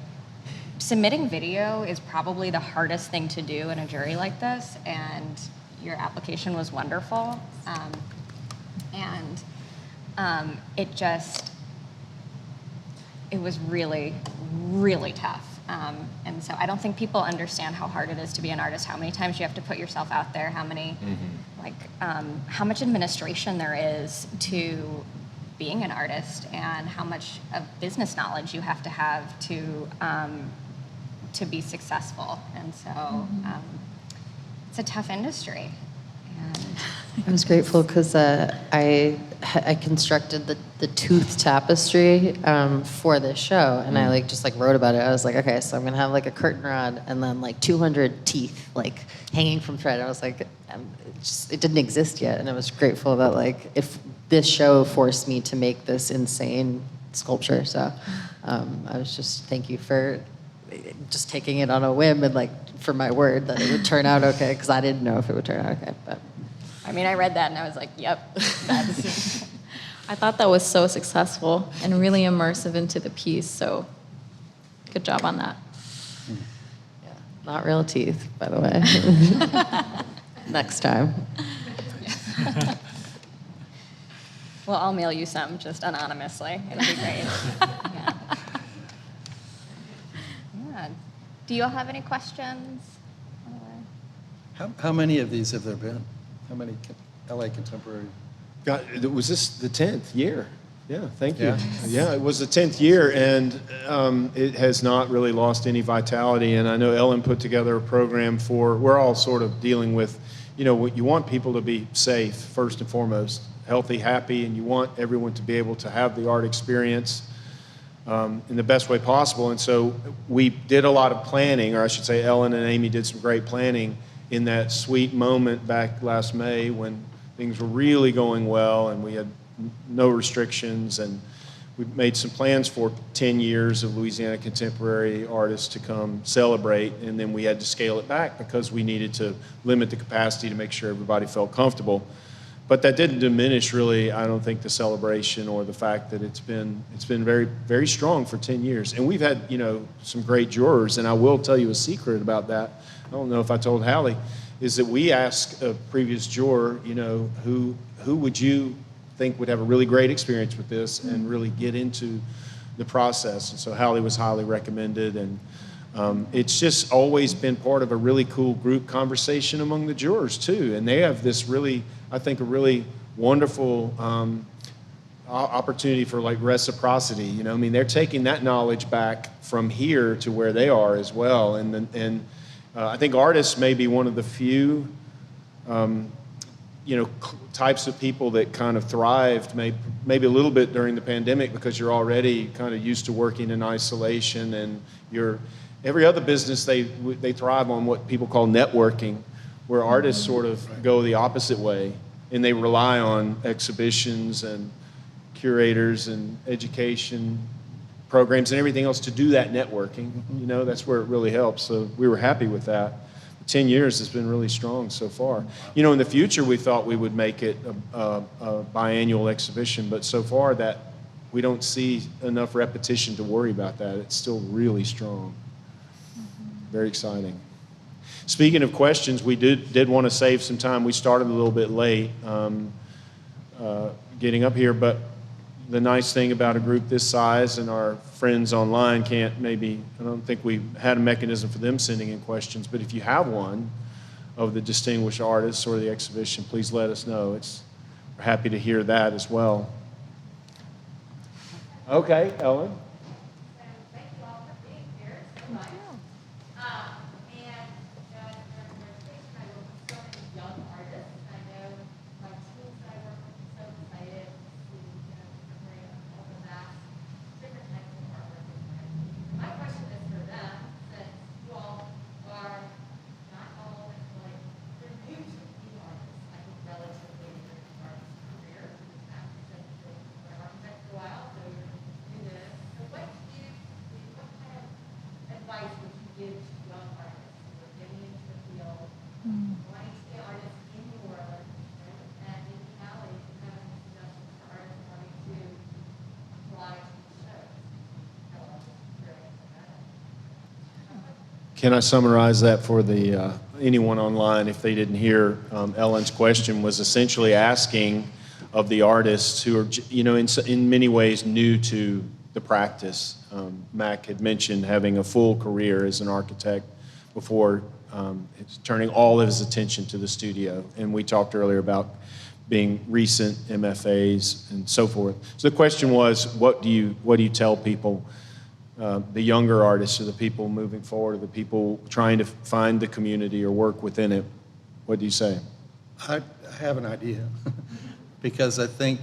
submitting video is probably the hardest thing to do in a jury like this, and your application was wonderful. It was really, really tough. And so I don't think people understand how hard it is to be an artist, how many times you have to put yourself out there, how much administration there is to being an artist, and how much of business knowledge you have to be successful. And so it's a tough industry. And I was grateful because I constructed the tooth tapestry for this show, and I just wrote about it. I was like, okay, so I'm gonna have like a curtain rod and then like 200 teeth like hanging from thread. I was like, it didn't exist yet, and I was grateful that like if this show forced me to make this insane sculpture. So I was just thank you for just taking it on a whim and like for my word that it would turn out okay, because I didn't know if it would turn out okay, but. I mean, I read that and I was like, yep, that's I thought that was so successful and really immersive into the piece, so good job on that. Yeah, not real teeth, by the way. Next time. Well, I'll mail you some just anonymously. It'll be great. Yeah. Do you all have any questions? How many of these have there been? How many LA Contemporary? Was this the 10th year? Yeah, thank you. Yeah. Yeah, it was the 10th year, and it has not really lost any vitality. And I know Ellen put together a program we're all sort of dealing with, you want people to be safe, first and foremost, healthy, happy, and you want everyone to be able to have the art experience in the best way possible. And so we did a lot of planning, or I should say Ellen and Amy did some great planning in that sweet moment back last May when things were really going well and we had no restrictions, and we made some plans for 10 years of Louisiana Contemporary artists to come celebrate, and then we had to scale it back because we needed to limit the capacity to make sure everybody felt comfortable. But that didn't diminish really, I don't think, the celebration or the fact that it's been very, very strong for 10 years. And we've had, some great jurors, and I will tell you a secret about that. I don't know if I told Hallie, is that we asked a previous juror, who would you think would have a really great experience with this and really get into the process. And so Hallie was highly recommended, and it's just always been part of a really cool group conversation among the jurors too. And they have this really, I think, a really wonderful opportunity for like reciprocity. They're taking that knowledge back from here to where they are as well. And I think artists may be one of the few types of people that kind of thrived maybe a little bit during the pandemic, because you're already kind of used to working in isolation, and every other business they thrive on what people call networking, where artists sort of go the opposite way, and they rely on exhibitions and curators and education programs and everything else to do that networking. That's where it really helps. So we were happy with that. 10 years has been really strong so far. In the future, we thought we would make it a biannual exhibition, but so far that we don't see enough repetition to worry about that. It's still really strong. Very exciting. Speaking of questions, we did want to save some time. We started a little bit late getting up here, but the nice thing about a group this size, and our friends online I don't think we had a mechanism for them sending in questions, but if you have one of the distinguished artists or the exhibition, please let us know. We're happy to hear that as well. Okay, Ellen. Thank you all for being here so much. And as a representation, I work with so many young artists. I know my teams that I work with are so excited to see, bring all the vast different types of artwork. My question is for them, since you all are not all like you're new to being artists. I think relatively in your artist career, you've been an architect for a while, so you're do this. So what kind of advice would you give to young artists who are getting into the field, wanting to be artists in New Orleans, and in Cali, having suggestions for artists wanting to apply to shows? Can I summarize that for anyone online if they didn't hear? Ellen's question was essentially asking of the artists who are, in many ways new to the practice. Mac had mentioned having a full career as an architect before turning all of his attention to the studio. And we talked earlier about being recent MFAs and so forth. So the question was, what do you tell people, the younger artists or the people moving forward or the people trying to find the community or work within it? What do you say? I have an idea. Because I think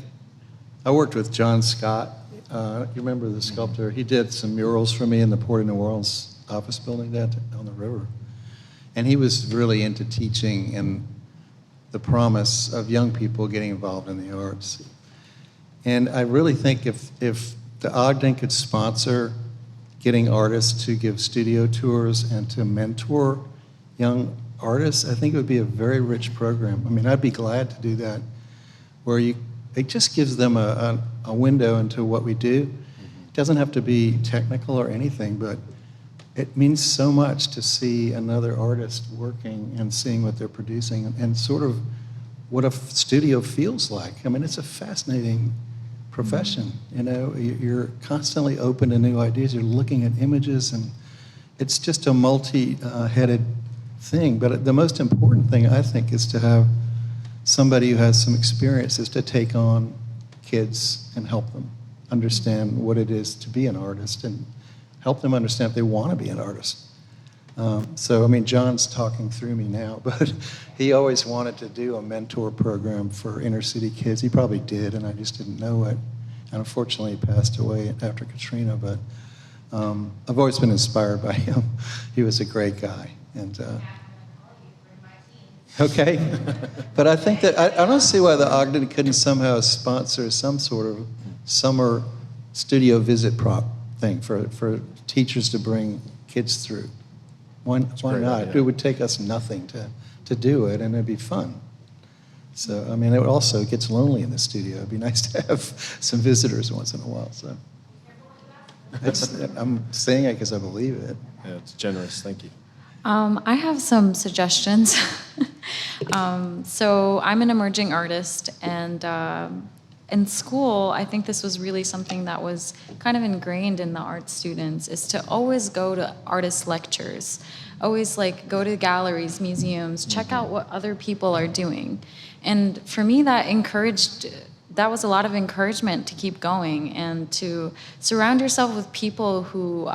I worked with John Scott. You remember the sculptor? He did some murals for me in the Port of New Orleans office building down on the river. And he was really into teaching and the promise of young people getting involved in the arts. And I really think if the Ogden could sponsor getting artists to give studio tours and to mentor young artists, I think it would be a very rich program. I mean, I'd be glad to do that, where it just gives them a window into what we do. It doesn't have to be technical or anything, but it means so much to see another artist working and seeing what they're producing and sort of what a studio feels like. I mean, it's a fascinating profession. You're constantly open to new ideas. You're looking at images, and it's just a multi-headed thing. But the most important thing, I think, is to have somebody who has some experiences to take on kids and help them understand what it is to be an artist and help them understand if they want to be an artist. So, I mean, John's talking through me now, but he always wanted to do a mentor program for inner city kids. He probably did, and I just didn't know it. And unfortunately, he passed away after Katrina, but I've always been inspired by him. He was a great guy. And okay. But I think that I don't see why the Ogden couldn't somehow sponsor some sort of summer studio visit prop thing for teachers to bring kids through. Why not? It would take us nothing to do it, and it'd be fun. So, I mean, it gets lonely in the studio. It'd be nice to have some visitors once in a while, so. I'm saying it because I believe it. Yeah, it's generous. Thank you. I have some suggestions. So I'm an emerging artist, and in school, I think this was really something that was kind of ingrained in the art students, is to always go to artist lectures, always like go to galleries, museums, check out what other people are doing. And for me, that was a lot of encouragement to keep going and to surround yourself with people who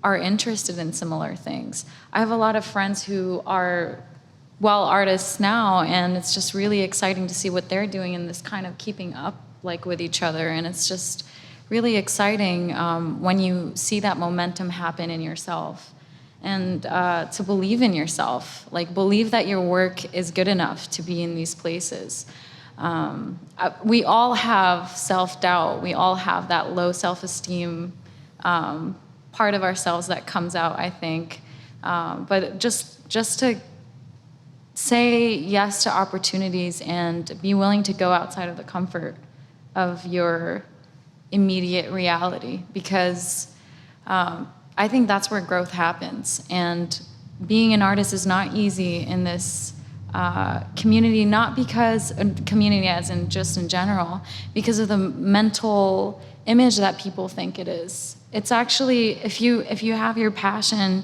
are interested in similar things. I have a lot of friends who are artists now, and it's just really exciting to see what they're doing in this kind of keeping up like with each other. And it's just really exciting when you see that momentum happen in yourself. And to believe in yourself, like believe that your work is good enough to be in these places. We all have self-doubt. We all have that low self-esteem part of ourselves that comes out, I think. But just to say yes to opportunities and be willing to go outside of the comfort of your immediate reality, because I think that's where growth happens. And being an artist is not easy in this community, not because community as in just in general, because of the mental image that people think it is. It's actually, if you have your passion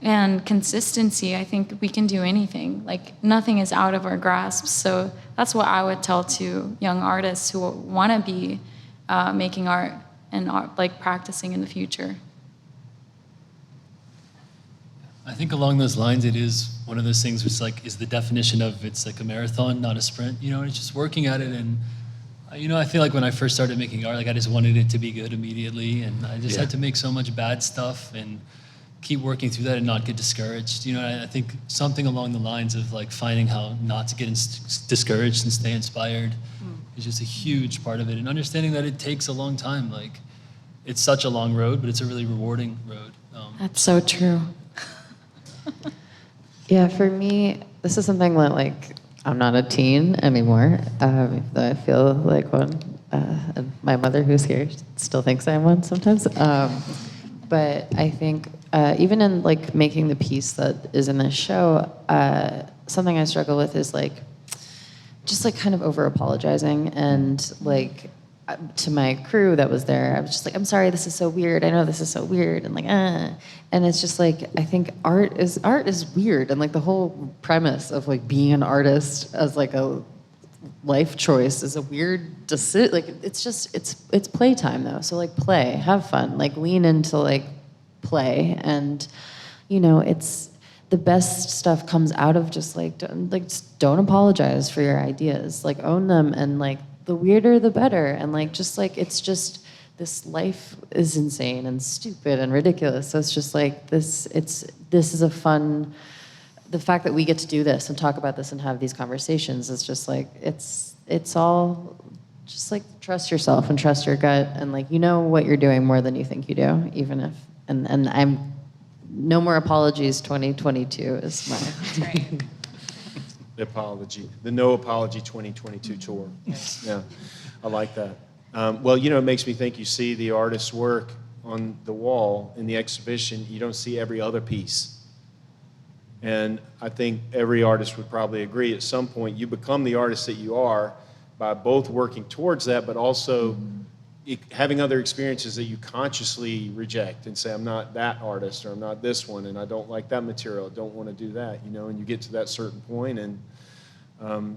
and consistency, I think we can do anything. Like, nothing is out of our grasp. So that's what I would tell to young artists who want to be making art and like practicing in the future. I think along those lines, it is one of those things which is the definition of it's like a marathon, not a sprint, and it's just working at it. And, I feel like when I first started making art, I just wanted it to be good immediately, and I just had to make so much bad stuff and keep working through that and not get discouraged. I think something along the lines of like finding how not to get discouraged and stay inspired is just a huge part of it, and understanding that it takes a long time. Like, it's such a long road, but it's a really rewarding road. That's so true. Yeah, for me, this is something that, like, I'm not a teen anymore. Though I feel like one. And my mother, who's here, still thinks I am one sometimes. But I think even in, like, making the piece that is in this show, something I struggle with is, like, just, like, kind of over-apologizing. And, like, to my crew that was there, I was just like, I'm sorry, this is so weird. I know this is so weird. And, like, And it's just, like, I think art is weird. And, like, the whole premise of, like, being an artist as, like, a life choice is a weird decision. Like, it's just, it's playtime, though. So, like, play, have fun, like, lean into, like, play. And, it's the best stuff comes out of just, like, just don't apologize for your ideas. Like, own them, and, like, the weirder the better. And, like, just, like, it's just, this life is insane and stupid and ridiculous. So it's just like this is a fun, the fact that we get to do this and talk about this and have these conversations is just like, it's all just like, trust yourself and trust your gut, and, like, what you're doing more than you think you do, even if, and I'm, no more apologies 2022 is my. That's right. The No Apology 2022 tour. Yeah, I like that. Well, it makes me think, you see the artist's work on the wall in the exhibition, you don't see every other piece. And I think every artist would probably agree, at some point you become the artist that you are by both working towards that, but also having other experiences that you consciously reject and say, I'm not that artist, or I'm not this one, and I don't like that material, I don't want to do that, and you get to that certain point, and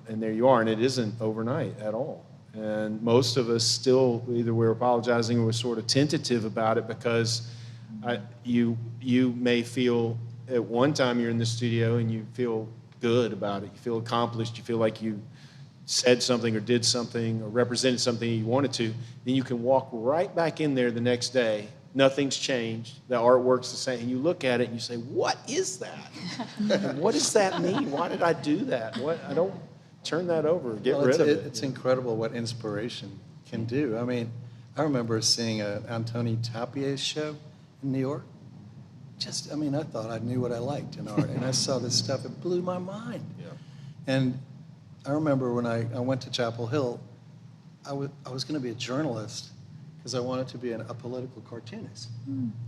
there you are, and it isn't overnight at all. And most of us still, either we're apologizing or we're sort of tentative about it, because you may feel at one time you're in the studio and you feel good about it, you feel accomplished, you feel like you said something or did something or represented something you wanted to, then you can walk right back in there the next day, nothing's changed, the artwork's the same, and you look at it and you say, what is that? What does that mean? Why did I do that? I don't turn that over, get rid of it. It's incredible what inspiration can do. I mean, I remember seeing Antoni Tapier's show in New York. I thought I knew what I liked in art, and I saw this stuff, it blew my mind. Yeah. And I remember when I went to Chapel Hill, I was going to be a journalist because I wanted to be a political cartoonist.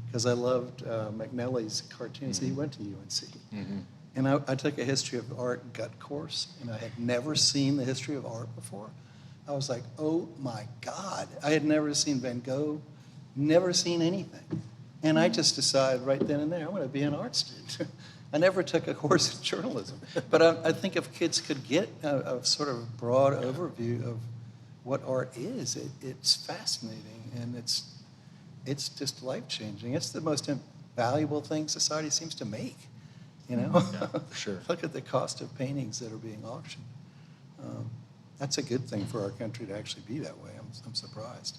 Because I loved McNally's cartoons. He went to UNC. And I took a history of art gut course, and I had never seen the history of art before. I was like, oh my God. I had never seen Van Gogh, never seen anything. And I just decided right then and there, I'm going to be an art student. I never took a course in journalism. But I think if kids could get a sort of broad overview of what art is, it's fascinating, and it's just life-changing. It's the most valuable thing society seems to make, you know? Yeah, for sure. Look at the cost of paintings that are being auctioned. That's a good thing for our country to actually be that way. I'm surprised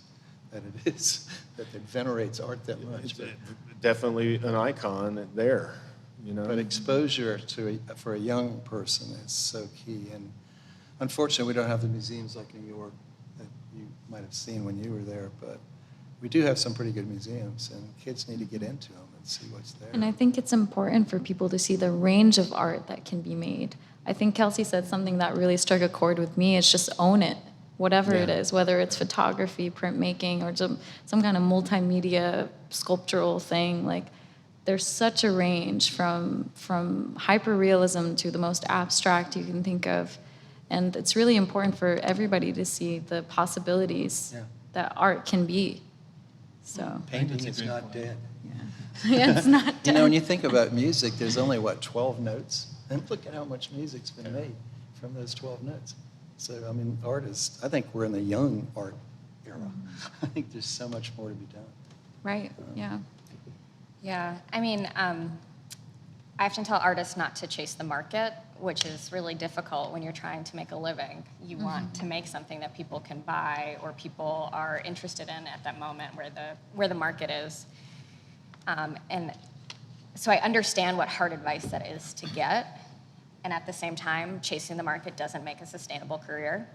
that it is, that it venerates art that much. But Definitely an icon there, you know? But exposure for a young person is so key. And unfortunately, we don't have the museums like New York that you might have seen when you were there. But we do have some pretty good museums, and kids need to get into them and see what's there. And I think it's important for people to see the range of art that can be made. I think Kelsey said something that really struck a chord with me. It's just own it, whatever it is, whether it's photography, printmaking, or some kind of multimedia sculptural thing. Like, there's such a range from hyperrealism to the most abstract you can think of. And it's really important for everybody to see the possibilities that art can be. So, Painting That's a is great not point. dead. yeah, it's not You dead. know, when you think about music, there's only, 12 notes? And look at how much music's been made from those 12 notes. So, I mean, I think we're in the young art era. I think there's so much more to be done. Right, yeah. Yeah, I mean, I often tell artists not to chase the market, which is really difficult when you're trying to make a living. You want to make something that people can buy or people are interested in at that moment where the market is. And so I understand what hard advice that is to get, and at the same time, chasing the market doesn't make a sustainable career,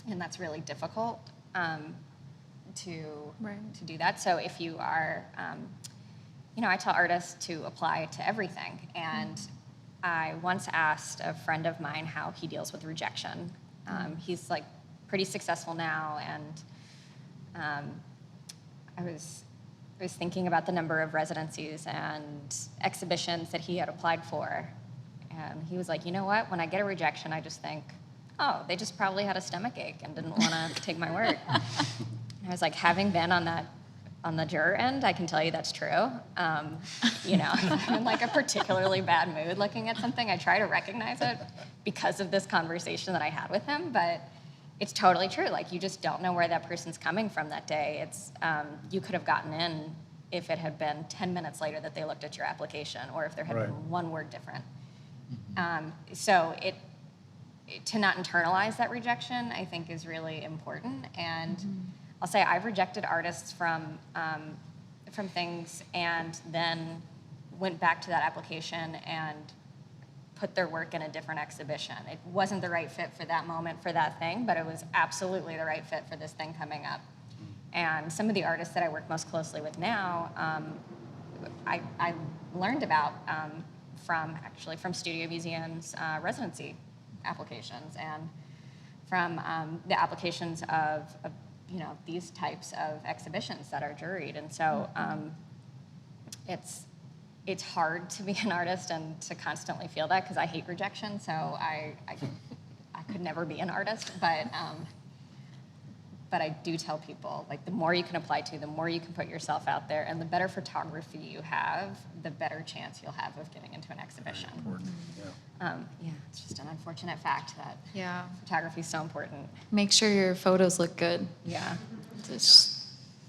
and that's really difficult to do that. So if you are, I tell artists to apply to everything, and I once asked a friend of mine how he deals with rejection. He's like pretty successful now, and I was thinking about the number of residencies and exhibitions that he had applied for. And he was like, you know what? When I get a rejection, I just think, oh, they just probably had a stomach ache and didn't want to take my work. And I was like, having been on the juror end, I can tell you that's true. If I'm in like a particularly bad mood looking at something, I try to recognize it because of this conversation that I had with him, but it's totally true. Like, you just don't know where that person's coming from that day. It's, you could have gotten in if it had been 10 minutes later that they looked at your application, or if there had been one word different. So to not internalize that rejection, I think, is really important. And I'll say I've rejected artists from things and then went back to that application and put their work in a different exhibition. It wasn't the right fit for that moment, for that thing, but it was absolutely the right fit for this thing coming up. And some of the artists that I work most closely with now, I learned about from Studio Museum's residency applications, and from the applications of these types of exhibitions that are juried. And so it's hard to be an artist and to constantly feel that, because I hate rejection, so I could never be an artist, but I do tell people, like, the more you can apply to, the more you can put yourself out there, and the better photography you have, the better chance you'll have of getting into an exhibition. It's just an unfortunate fact that photography is so important. Make sure your photos look good. Yeah. Just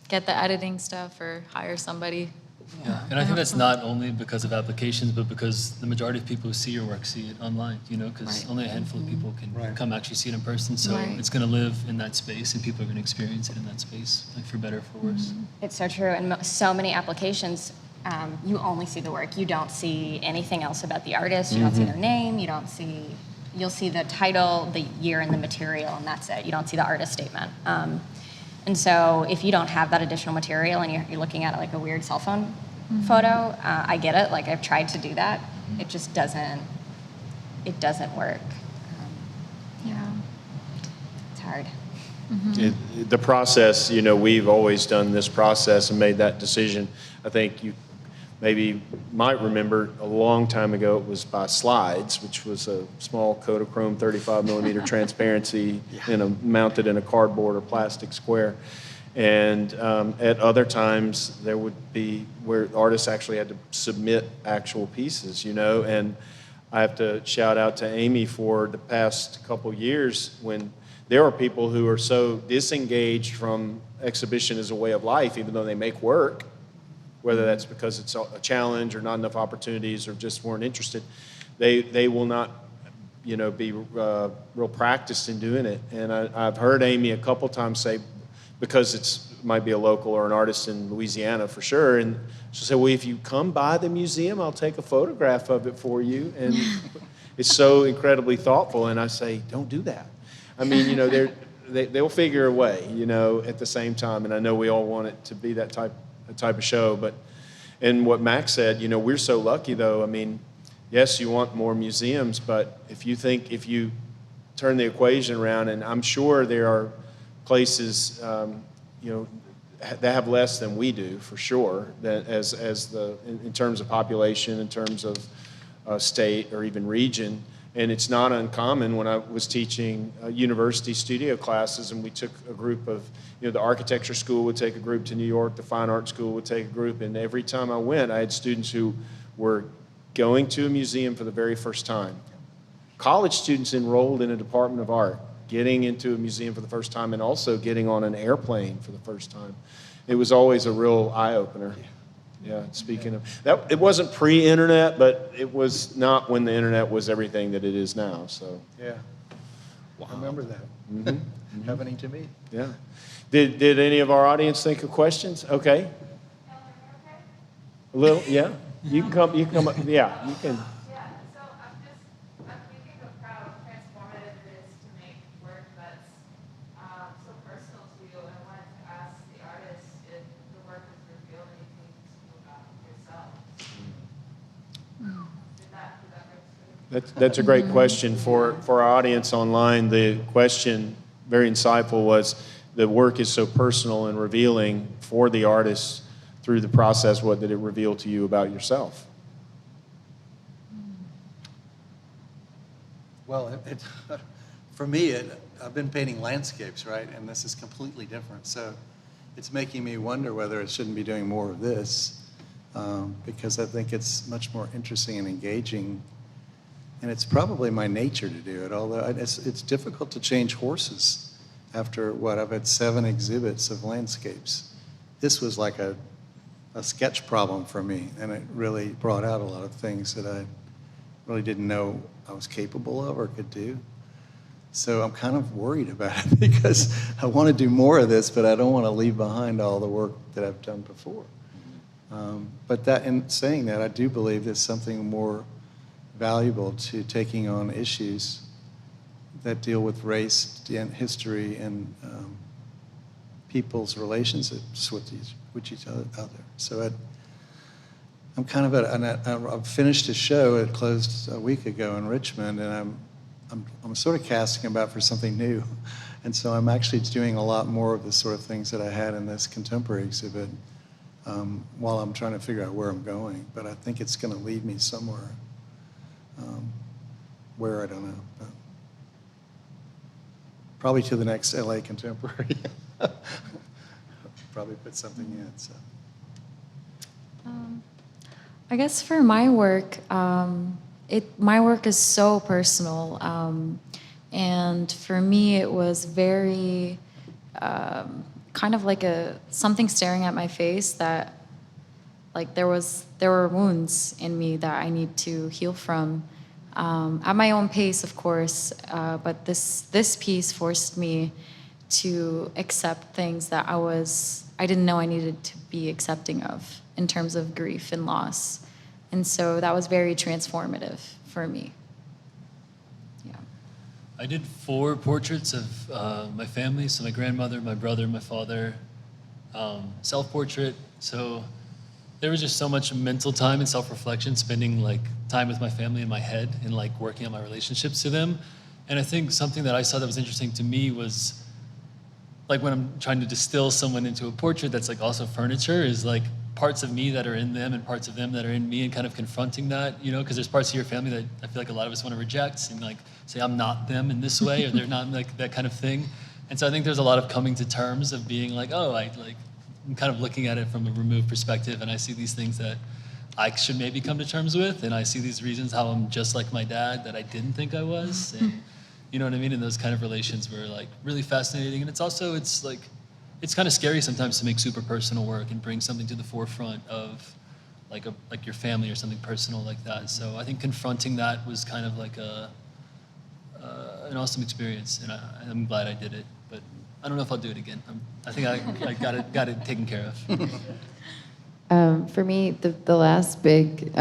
get the editing stuff or hire somebody. Yeah, and I think that's not only because of applications, but because the majority of people who see your work see it online, because only a handful of people can come actually see it in person. So it's going to live in that space, and people are going to experience it in that space, like, for better or for worse. It's so true. And so many applications, you only see the work. You don't see anything else about the artist. You don't see their name. You'll see the title, the year, and the material, and that's it. You don't see the artist statement. And so if you don't have that additional material and you're looking at it like a weird cell phone photo, I get it. Like, I've tried to do that. It just doesn't work. hard. The process, you know, we've always done this process and made that decision. I think you maybe might remember a long time ago, it was by slides, which was a small Kodachrome 35 millimeter transparency mounted in a cardboard or plastic square. And at other times, there would be where artists actually had to submit actual pieces, you know. And I have to shout out to Amy for the past couple years when there are people who are so disengaged from exhibition as a way of life, even though they make work, whether that's because it's a challenge or not enough opportunities or just weren't interested, they will not, you know, be real practiced in doing it. And I've heard Amy a couple times say, because it's might be a local or an artist in Louisiana for sure, and she'll say, well, if you come by the museum, I'll take a photograph of it for you. And it's so incredibly thoughtful. And I say, don't do that. I mean, you know, they'll figure a way, you know, at the same time. And I know we all want it to be that type of show. But, and what Max said, you know, we're so lucky though. I mean, yes, you want more museums, but if you turn the equation around, and I'm sure there are places, you know, that have less than we do for sure, that in terms of population, in terms of state or even region. And it's not uncommon when I was teaching university studio classes, and we took a group of, you know, the architecture school would take a group to New York, the fine art school would take a group, and every time I went, I had students who were going to a museum for the very first time. College students enrolled in a department of art, getting into a museum for the first time, and also getting on an airplane for the first time. It was always a real eye-opener. Yeah, speaking of that, it wasn't pre-internet, but it was not when the internet was everything that it is now. So Yeah. wow. I remember that. Mm-hmm. Happening to me. Yeah. Did any of our audience think of questions? Okay. A little, yeah. You can come up. Yeah, you can. Yeah, so I'm thinking of how transformative it is to make work that's so personal to you. I wanted to ask the artist if the work has revealed anything to you about yourself. Did that register? That's a great question for our audience online. The question, very insightful, was the work is so personal and revealing for the artist through the process. What did it reveal to you about yourself? Well, for me, I've been painting landscapes, right? And this is completely different. So it's making me wonder whether I shouldn't be doing more of this because I think it's much more interesting and engaging. And it's probably my nature to do it, although it's difficult to change horses after what? I've had 7 exhibits of landscapes. This was like a sketch problem for me, and it really brought out a lot of things that I really didn't know I was capable of or could do. So I'm kind of worried about it because I want to do more of this, but I don't want to leave behind all the work that I've done before. But that, in saying that, I do believe there's something more valuable to taking on issues that deal with race and history and people's relationships with each other. So I'm kind of I've finished a show. It closed a week ago in Richmond, and I'm sort of casting about for something new. And so I'm actually doing a lot more of the sort of things that I had in this contemporary exhibit while I'm trying to figure out where I'm going. But I think it's going to lead me somewhere. Where, I don't know. But probably to the next LA Contemporary. Probably put something in. So. I guess for my work, my work is so personal, and for me it was very kind of like something staring at my face that, like there were wounds in me that I need to heal from, at my own pace, of course. But this piece forced me to accept things that I didn't know I needed to be accepting of in terms of grief and loss. And so that was very transformative for me. Yeah. I did 4 portraits of my family, so my grandmother, my brother, my father, self-portrait. So there was just so much mental time and self-reflection, spending like time with my family in my head and like working on my relationships to them, And I think something that I saw that was interesting to me was, like when I'm trying to distill someone into a portrait that's like also furniture, is like parts of me that are in them and parts of them that are in me, and kind of confronting that, you know, because there's parts of your family that I feel like a lot of us want to reject and like say I'm not them in this way, or they're not like that kind of thing. And so I think there's a lot of coming to terms of being like, oh, I'm kind of looking at it from a removed perspective, and I see these things that I should maybe come to terms with, and I see these reasons how I'm just like my dad that I didn't think I was, and you know what I mean? And those kind of relations were like really fascinating, and it's kind of scary sometimes to make super personal work and bring something to the forefront of like your family or something personal like that. So I think confronting that was kind of like an awesome experience, and I'm glad I did it. But I don't know if I'll do it again. I think I got it taken care of. For me, the last big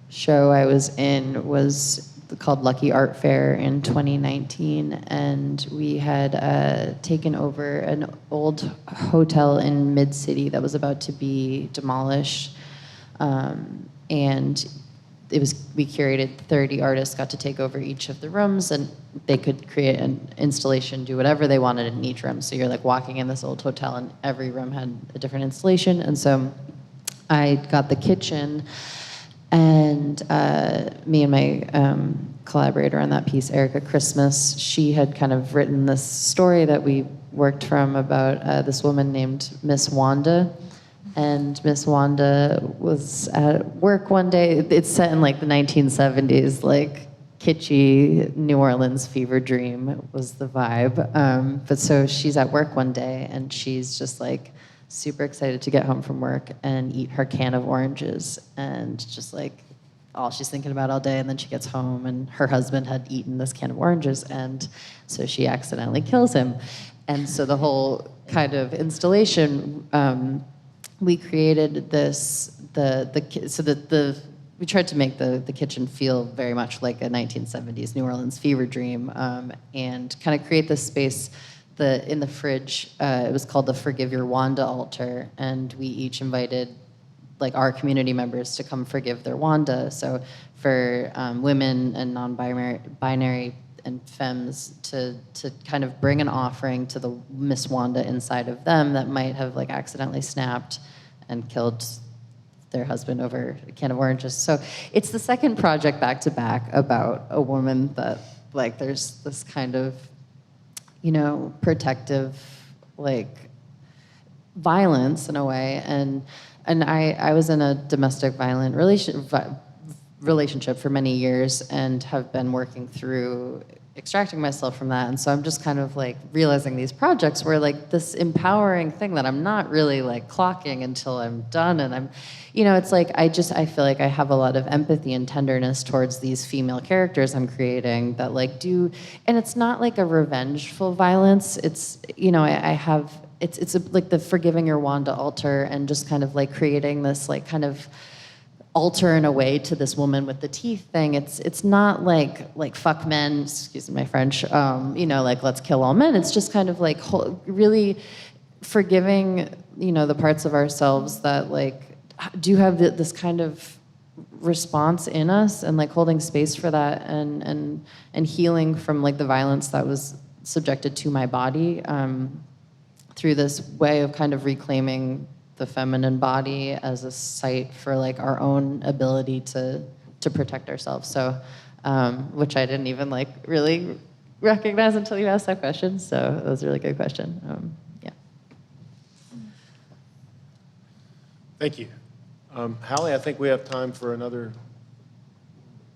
show I was in was called Lucky Art Fair in 2019, and we had taken over an old hotel in Mid-City that was about to be demolished, and we curated 30 artists, got to take over each of the rooms, and they could create an installation, do whatever they wanted in each room. So you're like walking in this old hotel, and every room had a different installation. And so I got the kitchen, and me and my collaborator on that piece, Erica Christmas, she had kind of written this story that we worked from about this woman named Miss Wanda. And Miss Wanda was at work one day. It's set in like the 1970s, like kitschy New Orleans fever dream was the vibe. But so she's at work one day, and she's just like super excited to get home from work and eat her can of oranges, and just like all she's thinking about all day. And then she gets home, and her husband had eaten this can of oranges, and so she accidentally kills him. And so the whole kind of installation, we created this, we tried to make the kitchen feel very much like a 1970s New Orleans fever dream, and kind of create this space in the fridge. It was called the Forgive Your Wanda altar, and we each invited like our community members to come forgive their Wanda. So for women and non-binary and femmes to kind of bring an offering to the Miss Wanda inside of them that might have like accidentally snapped and killed their husband over a can of oranges. So it's the second project back to back about a woman that like there's this kind of, you know, protective like violence in a way. And I was in a domestic violent relationship for many years and have been working through extracting myself from that. And so I'm just kind of like realizing these projects were like this empowering thing that I'm not really like clocking until I'm done. And I'm, you know, it's like I feel like I have a lot of empathy and tenderness towards these female characters I'm creating that like do, and it's not like a revengeful violence. It's, you know, it's like the Forgiving Your Wanda altar, and just kind of like creating this like kind of alter in a way to this woman with the teeth thing. It's not like fuck men, excuse my French, you know, like let's kill all men. It's just kind of like really forgiving, you know, the parts of ourselves that like do have this kind of response in us, and like holding space for that, and healing from like the violence that was subjected to my body, through this way of kind of reclaiming the feminine body as a site for like our own ability to protect ourselves. So, which I didn't even like really recognize until you asked that question. So that was a really good question. Yeah. Thank you. Hallie, I think we have time for another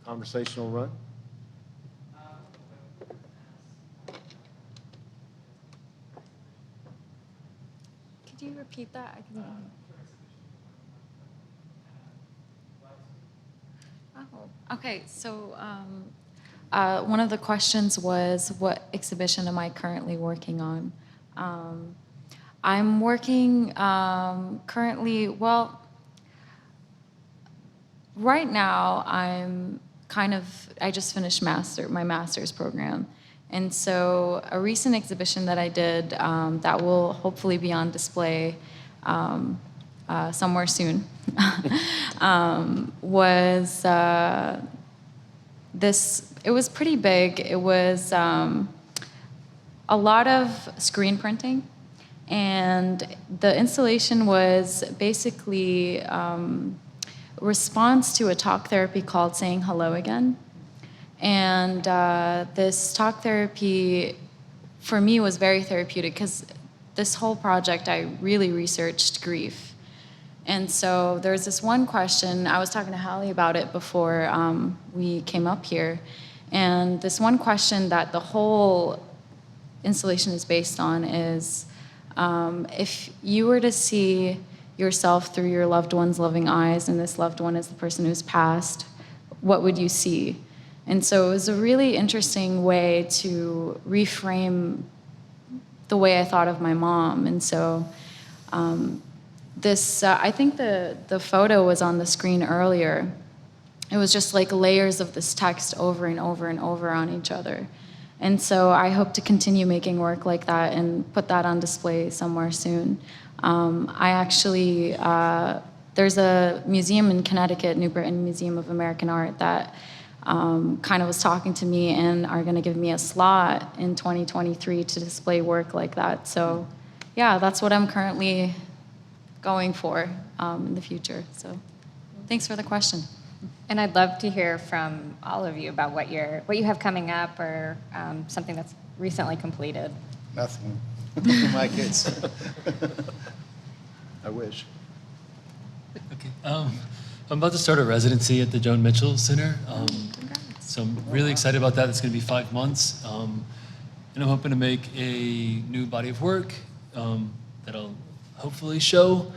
conversational run. Could you repeat that? Oh, okay. So one of the questions was, what exhibition am I currently working on? I'm working currently, well, right now I just finished my master's program. And so a recent exhibition that I did that will hopefully be on display somewhere soon was it was pretty big. It was a lot of screen printing, and the installation was basically response to a talk therapy called Saying Hello Again. And this talk therapy, for me, was very therapeutic because this whole project, I really researched grief. And so there's this one question, I was talking to Hallie about it before we came up here, and this one question that the whole installation is based on is, if you were to see yourself through your loved one's loving eyes, and this loved one is the person who's passed, what would you see? And so it was a really interesting way to reframe the way I thought of my mom. And so I think the photo was on the screen earlier. It was just like layers of this text over and over and over on each other. And so I hope to continue making work like that and put that on display somewhere soon. I actually, there's a museum in Connecticut, New Britain Museum of American Art, that kind of was talking to me and are going to give me a slot in 2023 to display work like that. So yeah, that's what I'm currently going for in the future. So thanks for the question. And I'd love to hear from all of you about what you have coming up, or something that's recently completed. Nothing. My kids. I wish. Okay. I'm about to start a residency at the Joan Mitchell Center. So I'm really excited about that. It's going to be 5 months. And I'm hoping to make a new body of work that I'll hopefully show.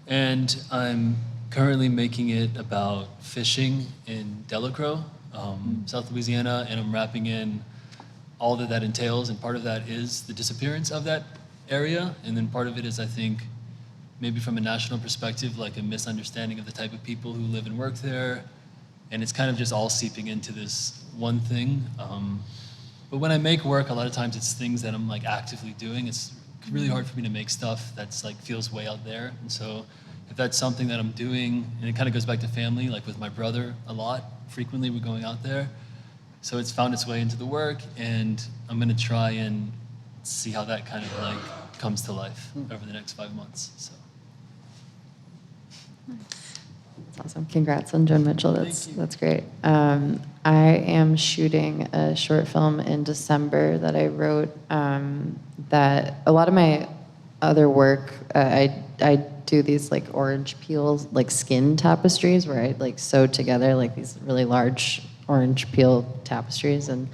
And I'm currently making it about fishing in Delacroix, South Louisiana, and I'm wrapping in all that that entails. And part of that is the disappearance of that area. And then part of it is, I think, maybe from a national perspective, like a misunderstanding of the type of people who live and work there. And it's kind of just all seeping into this one thing. But when I make work, a lot of times it's things that I'm like actively doing. It's really hard for me to make stuff that's like feels way out there. And so if that's something that I'm doing, and it kind of goes back to family, like with my brother a lot, frequently we're going out there. So it's found its way into the work, and I'm gonna try and see how that kind of like comes to life over the next 5 months, so. That's awesome. Congrats on Joan Mitchell. Thank you. That's great. I am shooting a short film in December that I wrote. That a lot of my other work, I do these like orange peel, like skin tapestries where I like sew together like these really large orange peel tapestries and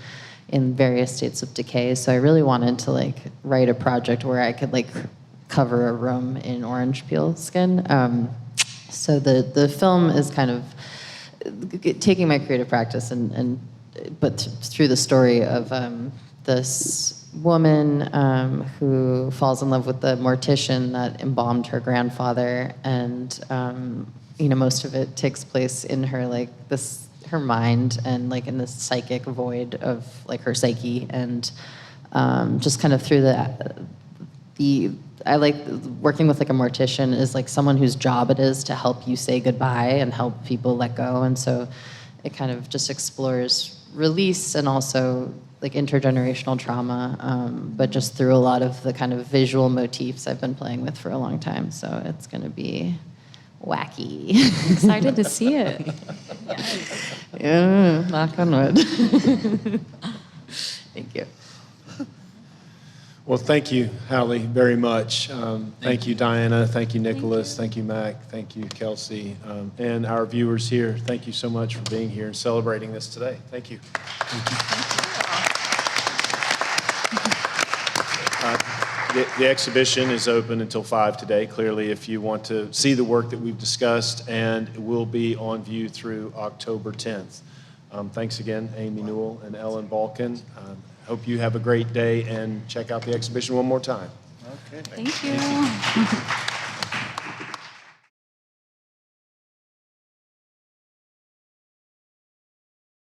in various states of decay. So I really wanted to like write a project where I could like cover a room in orange peel skin. So the film is kind of taking my creative practice but through the story of this woman who falls in love with the mortician that embalmed her grandfather, and most of it takes place in her her mind and like in this psychic void of like her psyche, and just kind of through I like working with like a mortician is like someone whose job it is to help you say goodbye and help people let go. And so it kind of just explores release and also like intergenerational trauma, but just through a lot of the kind of visual motifs I've been playing with for a long time. So it's going to be wacky. Excited to see it. Yeah, knock on wood. Thank you. Well, thank you, Hallie, very much. Thank you, Diana. Thank you, Nicholas. Thank you, Mac. Thank you, Kelsey. And our viewers here, thank you so much for being here and celebrating this today. Thank you. The exhibition is open until 5 today, clearly, if you want to see the work that we've discussed, and it will be on view through October 10th. Thanks again, Amy Newell and Ellen Balkin. Hope you have a great day, and check out the exhibition one more time. Thank you.